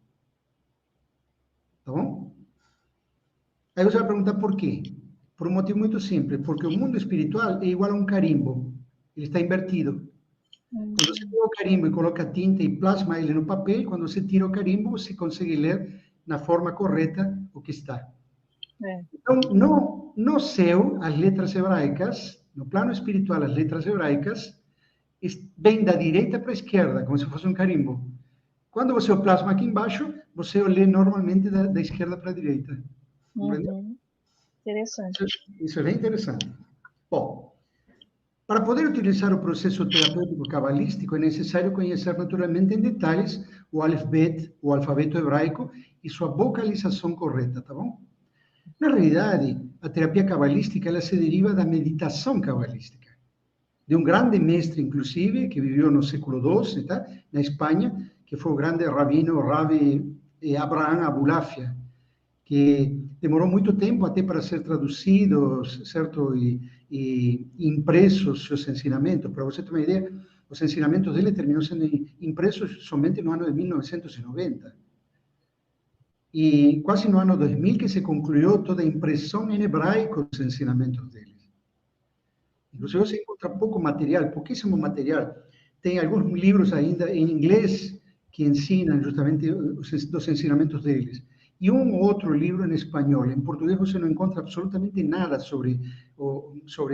Tá bom? Aí você vai perguntar por quê? Por um motivo muito simples, porque o mundo espiritual é igual a um carimbo, ele está invertido. Quando você pega o carimbo e coloca tinta e plasma ele no papel, quando você tira o carimbo, você consegue ler na forma correta o que está. Então, no céu, as letras hebraicas, no plano espiritual, as letras hebraicas, vêm da direita para a esquerda, como se fosse um carimbo. Quando você o plasma aqui embaixo, você o lê normalmente da esquerda para a direita. Interessante. Isso é bem interessante. Bom, para poder utilizar o processo terapêutico cabalístico, é necessário conhecer naturalmente em detalhes o Aleph-Bet, o alfabeto hebraico, e sua vocalização correta, tá bom? Na realidade, a terapia cabalística ela se deriva da meditação cabalística, de um grande mestre, inclusive, que viveu no século XII, tá? Na Espanha, que foi o grande rabino Rabi Abraham Abulafia, que demorou muito tempo até para ser traduzidos, certo, e impressos seus ensinamentos. Para você ter uma ideia, os ensinamentos dele terminaram sendo impressos somente no ano de 1990. E quase no ano 2000 que se concluiu toda a impressão em hebraico dos ensinamentos dele. Inclusive você encontra pouco material, pouquíssimo material. Tem alguns livros ainda em inglês que ensinam justamente os ensinamentos deles. E um outro livro em espanhol. Em português você não encontra absolutamente nada sobre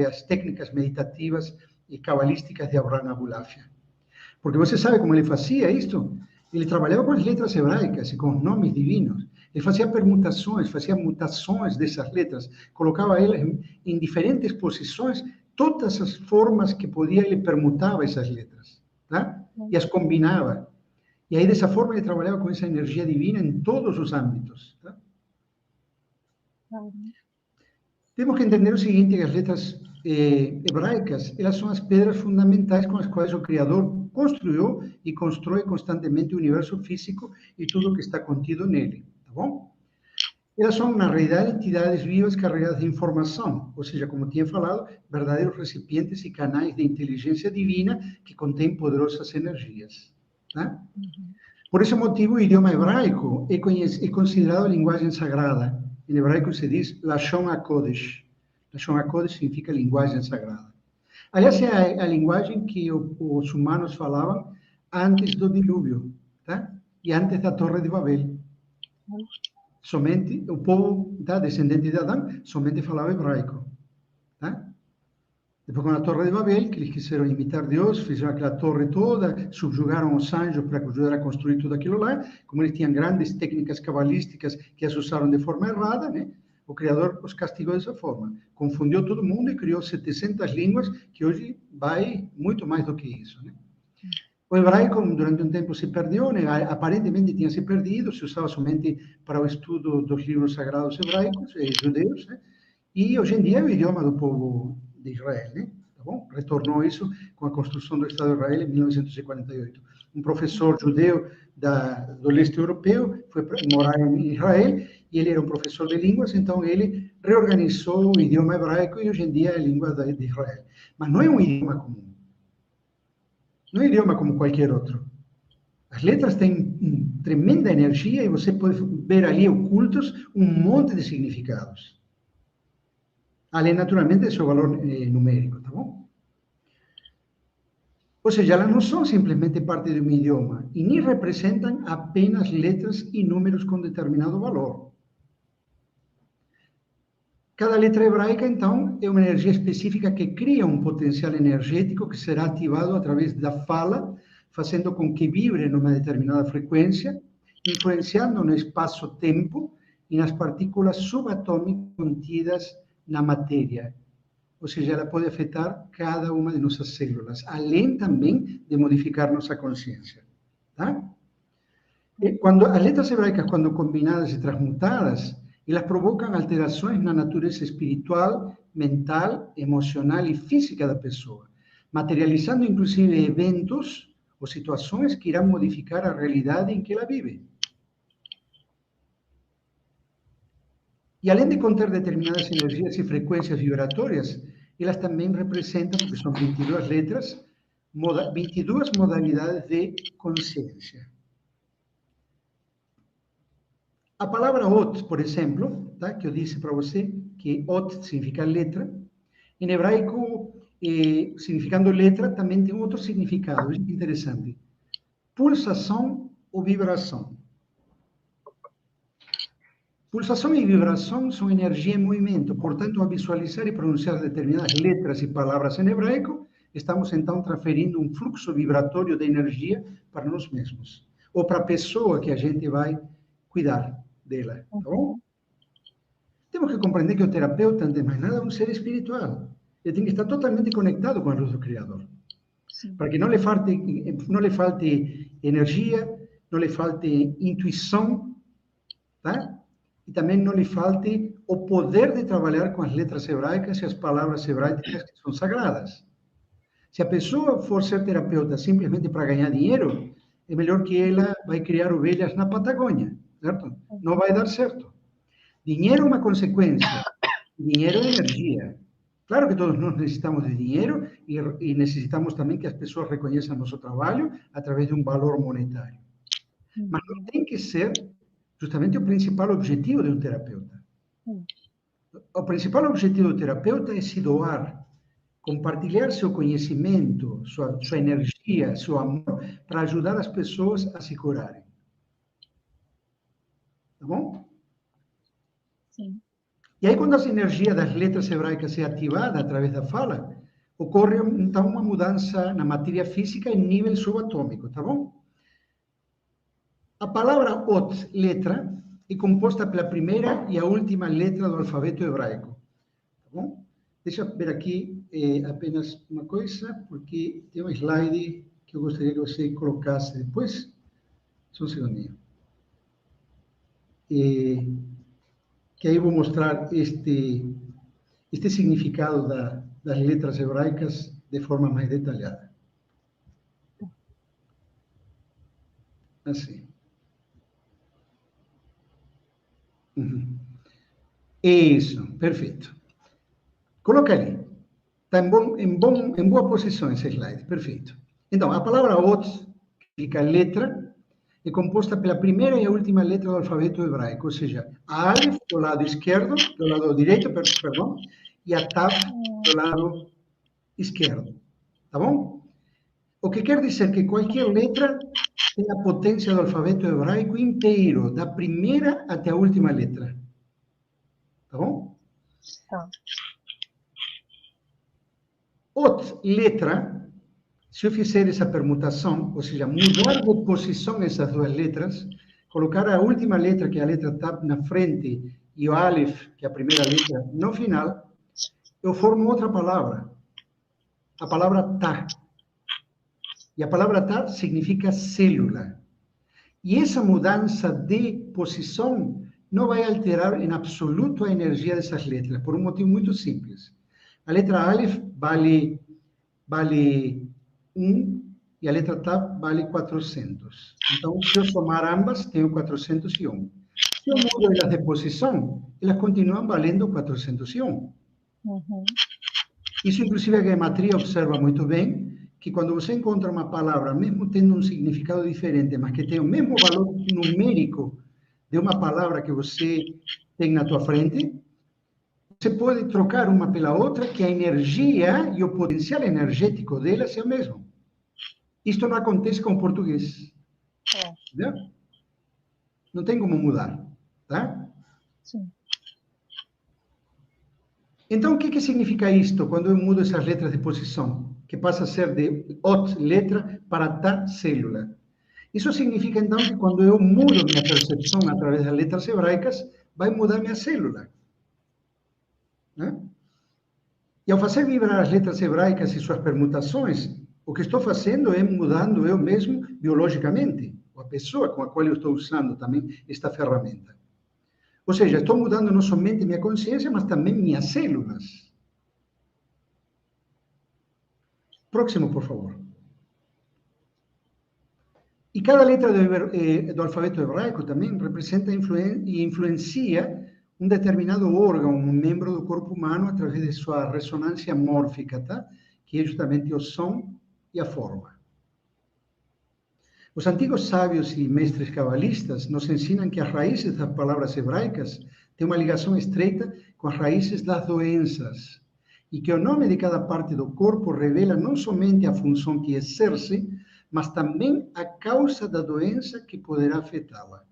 as técnicas meditativas e cabalísticas de Abraham Abulafia. Porque você sabe como ele fazia isto? Ele trabalhava com as letras hebraicas e com os nomes divinos. Ele fazia permutações, fazia mutações dessas letras, colocava elas em diferentes posições, todas as formas que podia, ele permutava essas letras, tá? E as combinava. E aí, dessa forma, ele trabalhava com essa energia divina em todos os âmbitos. Tá? Temos que entender o seguinte, que as letras hebraicas, elas são as pedras fundamentais com as quais o Criador construiu e constrói constantemente o universo físico e tudo o que está contido nele, tá bom? Elas são, na realidade, entidades vivas carregadas de informação, ou seja, como tinha falado, verdadeiros recipientes e canais de inteligência divina que contêm poderosas energias. Tá? Por esse motivo, o idioma hebraico é considerado linguagem sagrada. Em hebraico se diz Lashon HaKodesh. Lashon HaKodesh significa linguagem sagrada. Aliás, é a linguagem que os humanos falavam antes do dilúvio, tá? E antes da Torre de Babel. Somente o povo descendente de Adão somente falava hebraico, tá? Depois, com a Torre de Babel, que eles quiseram imitar Deus, fizeram aquela torre toda, subjugaram os anjos para ajudar a construir tudo aquilo lá. Como eles tinham grandes técnicas cabalísticas que as usaram de forma errada, né? O Criador os castigou dessa forma. Confundiu todo mundo e criou 700 línguas, que hoje vai muito mais do que isso, né? O hebraico, durante um tempo, se perdeu, né? Aparentemente tinha se perdido, se usava somente para o estudo dos livros sagrados hebraicos, judeus, né? E hoje em dia é o idioma do povo de Israel, né? Tá bom? Retornou isso com a construção do Estado de Israel em 1948. Um professor judeu do leste europeu foi morar em Israel e ele era um professor de línguas, então ele reorganizou o idioma hebraico e hoje em dia é a língua de Israel. Mas não é um idioma comum. Não é um idioma como qualquer outro. As letras têm tremenda energia e você pode ver ali ocultos um monte de significados. além, naturalmente, do seu valor numérico, tá bom? Ou seja, elas não são simplesmente parte de um idioma e nem representam apenas letras e números com determinado valor. Cada letra hebraica, então, é uma energia específica que cria um potencial energético que será ativado através da fala, fazendo com que vibre numa determinada frequência, influenciando no espaço-tempo e nas partículas subatômicas contidas na matéria. Ou seja, ela pode afetar cada uma de nossas células, além também de modificar nossa consciência. Tá? Quando as letras hebraicas, quando combinadas e transmutadas, elas provocam alterações na natureza espiritual, mental, emocional e física da pessoa, materializando inclusive eventos ou situações que irão modificar a realidade em que ela vive. E além de conter determinadas energias e frequências vibratórias, elas também representam, porque são 22 letras, 22 modalidades de consciência. A palavra ot, por exemplo, tá? Que eu disse para você, que ot significa letra, em hebraico, significando letra, também tem outro significado, é interessante. Pulsação ou vibração. Pulsação e vibração são energia em movimento, portanto, ao visualizar e pronunciar determinadas letras e palavras em hebraico, estamos então transferindo um fluxo vibratório de energia para nós mesmos, ou para a pessoa que a gente vai cuidar dela, tá bom? Temos que compreender que o terapeuta, antes de mais nada, é um ser espiritual. Ele tem que estar totalmente conectado com a luz do Criador. Sim. Para que não lhe falte energia, não lhe falte intuição, tá? E também não lhe falte o poder de trabalhar com as letras hebraicas e as palavras hebraicas que são sagradas. Se a pessoa for ser terapeuta simplesmente para ganhar dinheiro, é melhor que ela vai criar ovelhas na Patagônia, certo? Não vai dar certo. Dinheiro é uma consequência. Dinheiro é energia. Claro que todos nós necessitamos de dinheiro e necessitamos também que as pessoas reconheçam nosso trabalho através de um valor monetário. Mas não tem que ser justamente o principal objetivo de um terapeuta. O principal objetivo do terapeuta é se doar, compartilhar seu conhecimento, sua energia, seu amor, para ajudar as pessoas a se curarem. Tá bom? Sim. E aí, quando a energia das letras hebraicas é ativada através da fala, ocorre, então, uma mudança na matéria física em nível subatômico, tá bom? A palavra ot, letra, é composta pela primeira e a última letra do alfabeto hebraico, tá bom? Deixa eu ver aqui apenas uma coisa, porque tem um slide que eu gostaria que você colocasse depois. Só um segundinho. Que aí vou mostrar este significado das letras hebraicas de forma mais detalhada. Assim. Isso, perfeito. Coloca ali. Está em boa posição esse slide, perfeito. Então, a palavra ot, que significa letra, é composta pela primeira e a última letra do alfabeto hebraico, ou seja, a alef do lado esquerdo, do lado direito, perdão, e a taf do lado esquerdo, tá bom? O que quer dizer que qualquer letra tem a potência do alfabeto hebraico inteiro, da primeira até a última letra, tá bom? Tá. Ot, letra, se eu fizer essa permutação, ou seja, mudar de posição essas duas letras, colocar a última letra, que é a letra Taf, na frente, e o Aleph, que é a primeira letra, no final, eu formo outra palavra, a palavra Ta. E a palavra Ta significa célula. E essa mudança de posição não vai alterar em absoluto a energia dessas letras, por um motivo muito simples. A letra Aleph vale 1 e a letra Taf vale 400. Então, se eu somar ambas, tenho 401. Se eu mudo elas de posição, elas continuam valendo 401. Isso, inclusive, a geometria observa muito bem, que quando você encontra uma palavra, mesmo tendo um significado diferente, mas que tem o mesmo valor numérico de uma palavra que você tem na tua frente, você pode trocar uma pela outra, que a energia e o potencial energético delas é o mesmo. Isto não acontece com o português. Entendeu? Não tem como mudar, tá? Sim. Então, o que significa isto quando eu mudo essas letras de posição? Que passa a ser de OT, letra, para TAR, célula. Isso significa, então, que quando eu mudo minha percepção através das letras hebraicas, vai mudar minha célula. Né? E ao fazer vibrar as letras hebraicas e suas permutações, o que estou fazendo é mudando eu mesmo biologicamente, a pessoa com a qual eu estou usando também esta ferramenta. Ou seja, estou mudando não somente minha consciência, mas também minhas células. Próximo, por favor. E cada letra do alfabeto hebraico também representa e influencia um determinado órgão, um membro do corpo humano, através de sua ressonância mórfica, tá? Que é justamente o som e a forma. Os antigos sábios e mestres cabalistas nos ensinam que as raízes das palavras hebraicas têm uma ligação estreita com as raízes das doenças e que o nome de cada parte do corpo revela não somente a função que exerce, mas também a causa da doença que poderá afetá-la.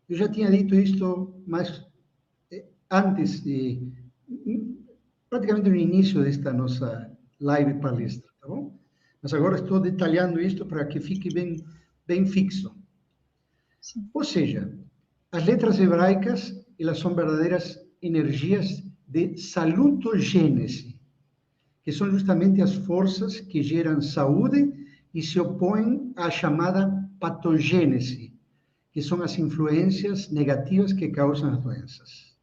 Eu já tinha dito isto, mas antes, praticamente no início desta nossa live palestra, tá bom? Mas agora estou detalhando isto para que fique bem fixo. Sim. Ou seja, as letras hebraicas, elas são verdadeiras energias de salutogênese, que são justamente as forças que geram saúde e se opõem à chamada patogênese, que são as influências negativas que causam as doenças.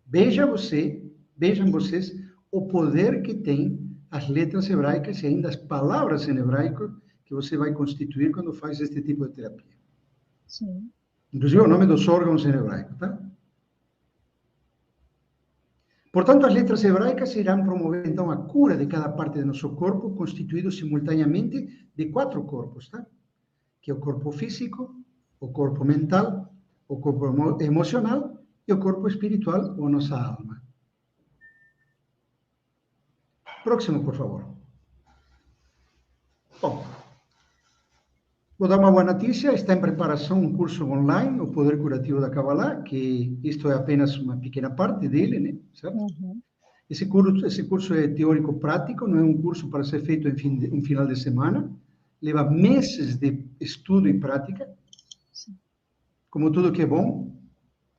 Vejam vocês o poder que tem as letras hebraicas e ainda as palavras em hebraico que você vai constituir quando faz este tipo de terapia. Sim. Inclusive o nome dos órgãos em hebraico, tá? Portanto, as letras hebraicas irão promover, então, a cura de cada parte do nosso corpo, constituído simultaneamente de 4 corpos, tá? Que é o corpo físico, o corpo mental, o corpo emocional e o corpo espiritual, ou nossa alma. Próximo, por favor. Bom, vou dar uma boa notícia, está em preparação um curso online, o Poder Curativo da Kabbalah, que isto é apenas uma pequena parte dele, né? Certo? Uhum. Esse curso é teórico-prático, não é um curso para ser feito em final de semana, leva meses de estudo e prática, como tudo que é bom,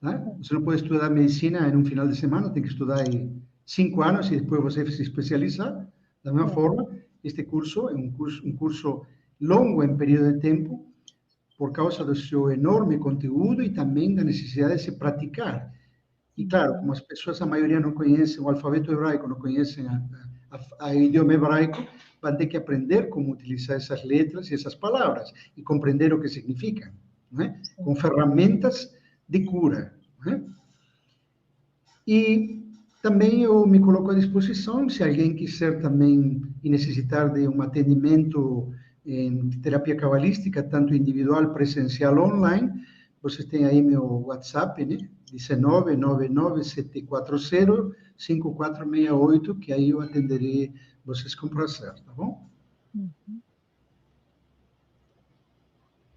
né? Você não pode estudar medicina em um final de semana, tem que estudar em 5 anos e depois você se especializar. Da mesma forma, este curso é um curso longo em período de tempo, por causa do seu enorme conteúdo e também da necessidade de se praticar. E claro, como as pessoas, a maioria não conhecem o alfabeto hebraico, não conhecem o idioma hebraico, vão ter que aprender como utilizar essas letras e essas palavras e compreender o que significam, né? Com ferramentas de cura. Né? E também eu me coloco à disposição, se alguém quiser também e necessitar de um atendimento em terapia cabalística, tanto individual, presencial ou online, vocês têm aí meu WhatsApp, né? 19997405468, que aí eu atenderei vocês com prazer, tá bom? Uhum.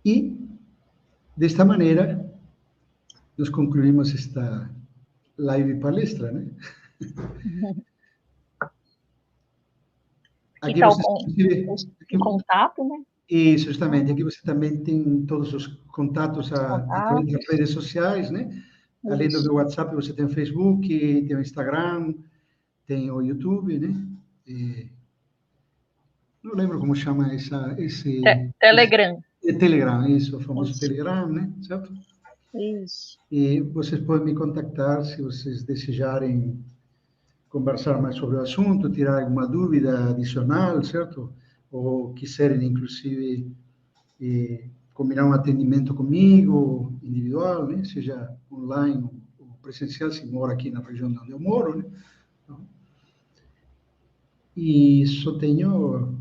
E, desta maneira, nós concluímos esta live palestra, né? Aqui Fica você o contato, né? Isso, justamente. Aqui você também tem todos os contatos através das redes sociais, né? Além do meu WhatsApp, você tem o Facebook, tem o Instagram, tem o YouTube, né? Não lembro como chama esse... Telegram. Telegram, isso, o famoso Telegram, né? Certo? Isso. E vocês podem me contactar se vocês desejarem conversar mais sobre o assunto, tirar alguma dúvida adicional, certo? Ou quiserem, inclusive, combinar um atendimento comigo, individual, né? Seja online ou presencial, se mora aqui na região onde eu moro, né? E só tenho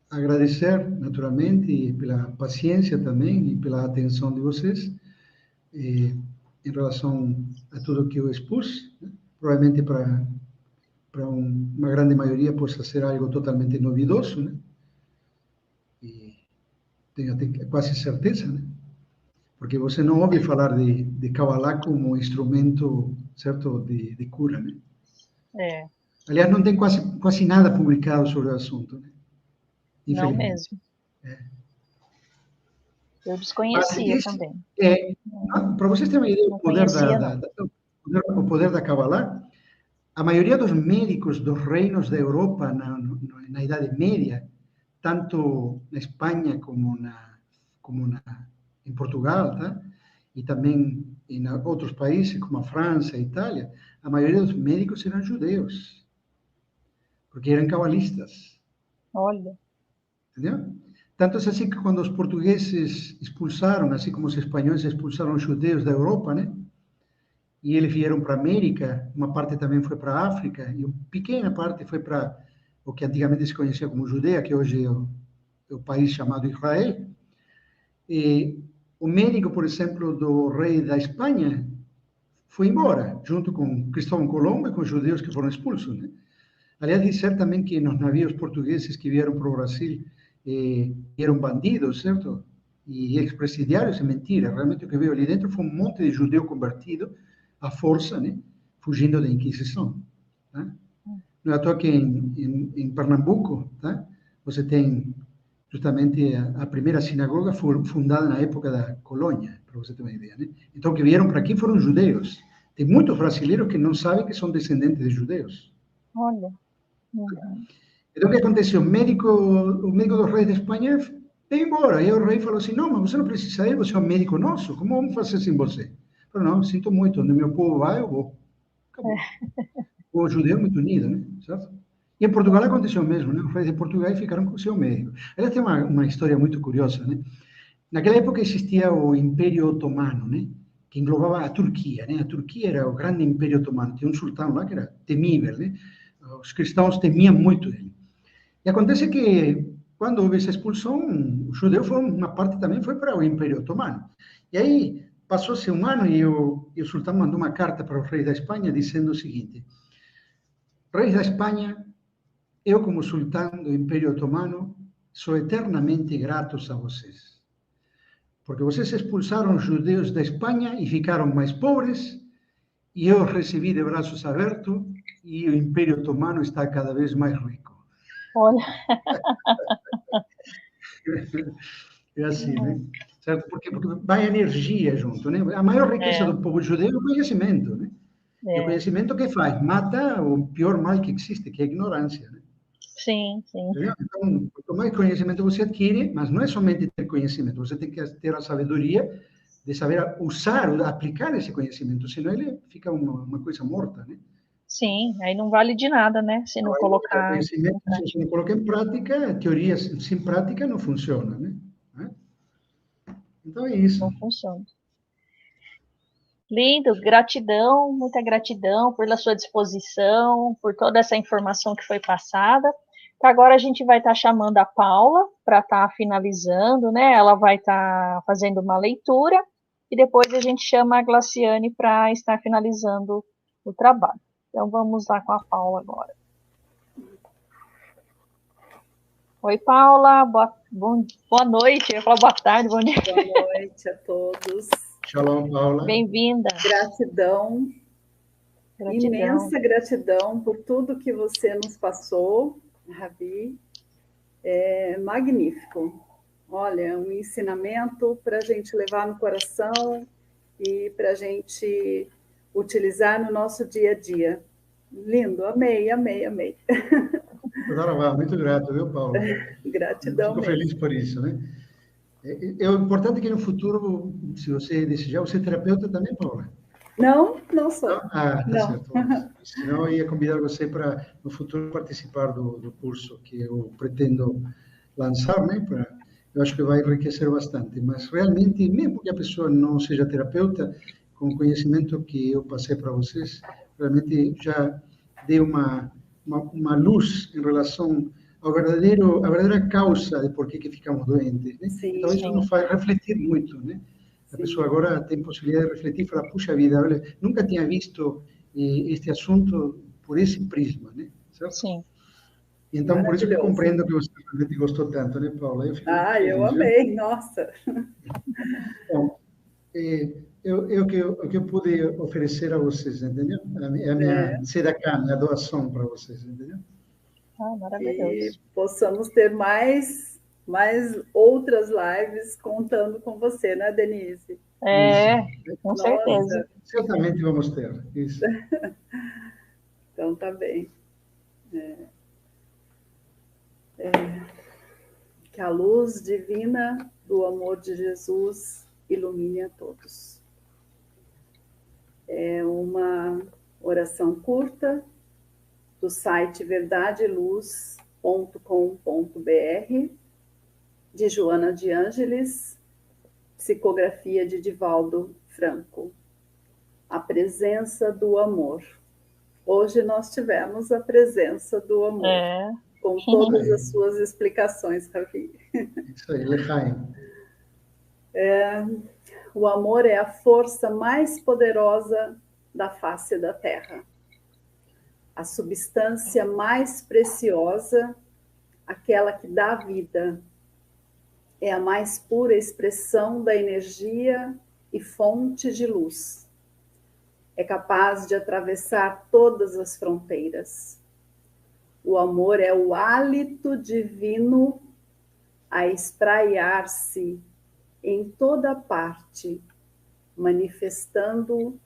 a agradecer, naturalmente, pela paciência também e pela atenção de vocês. em relação a tudo que eu expus, né? Provavelmente para uma grande maioria possa ser algo totalmente novidoso, né? E tenho até quase certeza, né? Porque você não ouve falar de Kabbalah como instrumento, certo, de cura, né? É, Aliás, não tem quase nada publicado sobre o assunto, né? não Infelizmente. mesmo. É. Eu Mas desconhecia também. para vocês terem uma ideia Não conhecia, não. o poder da Kabbalah, a maioria dos médicos dos reinos da Europa na Idade Média, tanto na Espanha como em Portugal, tá? E também em outros países como a França, a Itália, a maioria dos médicos eram judeus, porque eram cabalistas, Olha, entendeu? Tanto é assim que quando os portugueses expulsaram, assim como os espanhóis expulsaram os judeus da Europa, né? E eles vieram para a América, uma parte também foi para a África, e uma pequena parte foi para o que antigamente se conhecia como Judeia, que hoje é o país chamado Israel. E o médico, por exemplo, do rei da Espanha, foi embora, junto com Cristóvão Colombo e com os judeus que foram expulsos, né? Aliás, dizer também que nos navios portugueses que vieram para o Brasil eram bandidos, certo? E ex-presidiários, é mentira. Realmente o que veio ali dentro foi um monte de judeu convertido à força, né? Fugindo da Inquisição. Tá? Não é à toa que em Pernambuco, tá? Você tem justamente a primeira sinagoga foi fundada na época da colônia, para você ter uma ideia, né? Então, que vieram para aqui foram judeus. Tem muitos brasileiros que não sabem que são descendentes de judeus. olha. Uhum. Então, o que aconteceu? O médico do rei da Espanha veio embora. E o rei falou assim, não, mas você não precisa ir, você é um médico nosso. Como vamos fazer sem você? Falei, não, sinto muito. Onde meu povo vai, eu vou. Acabou. O judeu é muito unido, né? Certo? E em Portugal aconteceu o mesmo, né? Os reis de Portugal ficaram com o seu médico. Ela tem uma história muito curiosa, né? Naquela época existia o Império Otomano, né? Que englobava a Turquia, né? A Turquia era o grande Império Otomano. Tinha um sultão lá que era temível, né? Os cristãos temiam muito ele. E acontece que, quando houve essa expulsão, os judeus foram, uma parte também foi para o Império Otomano. E aí, passou-se um ano e o sultão mandou uma carta para o rei da Espanha dizendo o seguinte: Reis da Espanha, eu, como sultão do Império Otomano, sou eternamente gratos a vocês. Porque vocês expulsaram os judeus da Espanha e ficaram mais pobres, e eu os recebi de braços abertos, e o Império Otomano está cada vez mais rico. Olha. É assim, né? Certo? Porque vai energia junto, né? A maior riqueza do povo judeu é o conhecimento, né? E o conhecimento que faz? Mata o pior mal que existe, que é a ignorância, né? Sim, sim. Entendeu? Então, quanto mais conhecimento você adquire, mas não é somente ter conhecimento, você tem que ter a sabedoria de saber usar, aplicar esse conhecimento, senão ele fica uma coisa morta, né? Sim, aí não vale de nada, né? Se não colocar conhecimento, se você não coloca em prática, teoria sem prática não funciona, né? Então é isso. Não funciona. Lindo, gratidão, muita gratidão pela sua disposição, por toda essa informação que foi passada. Então, agora a gente vai estar chamando a Paula para estar finalizando, né? Ela vai estar fazendo uma leitura e depois a gente chama a Glaciane para estar finalizando o trabalho. Então vamos lá com a Paula agora. Oi, Paula, boa noite. Eu ia falar boa tarde, bom dia. Boa noite a todos. Shalom, Paula. Bem-vinda. Gratidão, imensa gratidão por tudo que você nos passou, Ravi. É magnífico. Olha, um ensinamento para a gente levar no coração e para a gente utilizar no nosso dia a dia. Lindo, amei, amei, amei. Muito grato, viu, Paula? Gratidão. Fico feliz por isso, né? É importante que no futuro, se você desejar, você é terapeuta também, Paula? Não sou. Tá certo. Senão eu ia convidar você para, no futuro, participar do curso que eu pretendo lançar, né? Eu acho que vai enriquecer bastante. Mas, realmente, mesmo que a pessoa não seja terapeuta, com o conhecimento que eu passei para vocês, realmente já deu uma luz em relação a verdadeira causa de por que ficamos doentes, né? Sim, então, isso nos faz refletir muito, né? pessoa agora tem possibilidade de refletir e falar, puxa vida, olha, nunca tinha visto este assunto por esse prisma, né? Certo? Sim. Então, por isso que eu compreendo que você realmente gostou tanto, né, Paula? Eu fico muito eu feliz, amei, nossa. Bom, o que eu pude oferecer a vocês, entendeu? A minha tzedakah, a minha doação para vocês, entendeu? Maravilhoso. E possamos ter mais outras lives contando com você, né, Denise? Com certeza. Certamente vamos ter, isso. Então, tá bem. Que a luz divina do amor de Jesus ilumine a todos. É uma oração curta do site verdadeluz.com.br, de Joana de Ângeles, psicografia de Divaldo Franco. A presença do amor. Hoje nós tivemos a presença do amor, com todas as suas explicações, Ravi. Isso aí, Lechaim. O amor é a força mais poderosa da face da Terra. A substância mais preciosa, aquela que dá vida. É a mais pura expressão da energia e fonte de luz. É capaz de atravessar todas as fronteiras. O amor é o hálito divino a espraiar-se em toda parte, manifestando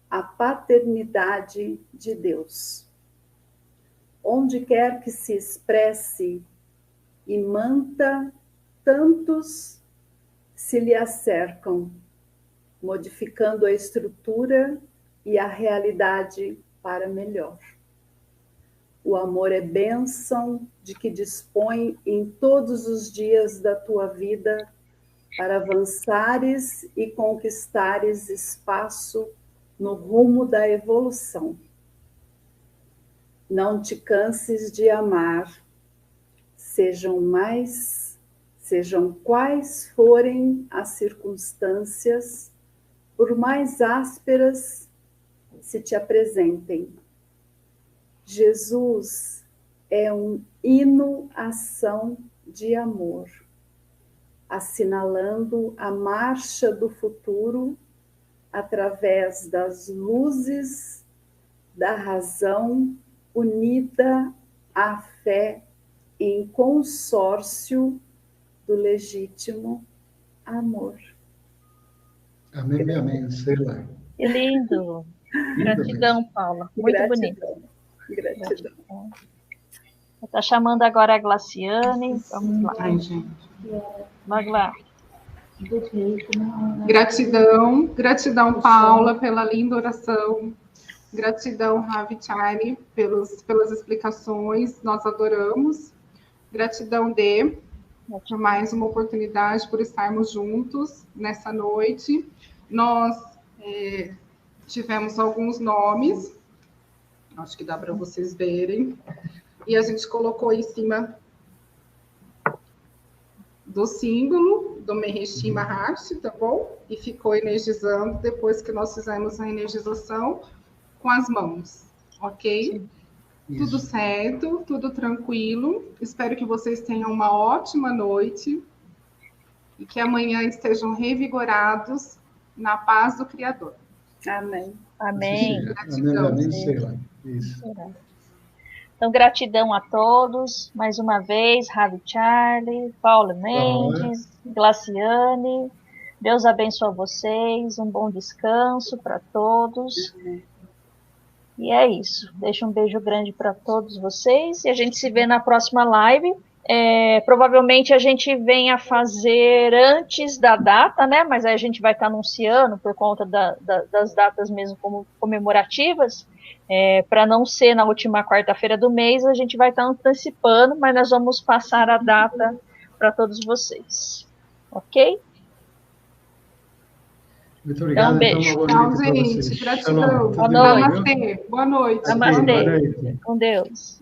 a paternidade de Deus. Onde quer que se expresse e manta, tantos se lhe acercam, modificando a estrutura e a realidade para melhor. O amor é bênção de que dispõe em todos os dias da tua vida para avançares e conquistares espaço no rumo da evolução. Não te canses de amar, sejam quais forem as circunstâncias, por mais ásperas se te apresentem. Jesus é um hino-ação de amor, assinalando a marcha do futuro através das luzes da razão unida à fé em consórcio do legítimo amor. Amém, amém, sei lá. Que lindo. Gratidão, Paula. Muito bonito. Gratidão. Está chamando agora a Glaciane. Vamos lá. Ai, gente. Vamos lá. Gratidão, Paula, pela linda oração. Gratidão, Ravi Chari, pelas explicações, nós adoramos. Gratidão, Dê, por mais uma oportunidade, por estarmos juntos nessa noite. Nós tivemos alguns nomes, acho que dá para vocês verem, e a gente colocou em cima do símbolo do Maharishi Maharshi, tá bom? E ficou energizando depois que nós fizemos a energização com as mãos, ok? Isso. Tudo certo, tudo tranquilo. Espero que vocês tenham uma ótima noite e que amanhã estejam revigorados na paz do Criador. Amém. Amém. Gratidão. Amém, Sheila. Isso. Então, gratidão a todos, mais uma vez, Ravi Charlie, Paula Mendes, Glaciane. Deus abençoe vocês, um bom descanso para todos. E é isso. Deixo um beijo grande para todos vocês e a gente se vê na próxima live. Provavelmente a gente venha fazer antes da data, né? Mas aí a gente vai estar anunciando por conta das datas mesmo como comemorativas. Para não ser na última quarta-feira do mês, a gente vai estar antecipando, mas nós vamos passar a data para todos vocês. Ok? Muito obrigado. Então, um beijo. Tchau, gente. Gratidão. Boa noite. Namastê. Boa noite. Namastê. Com Deus.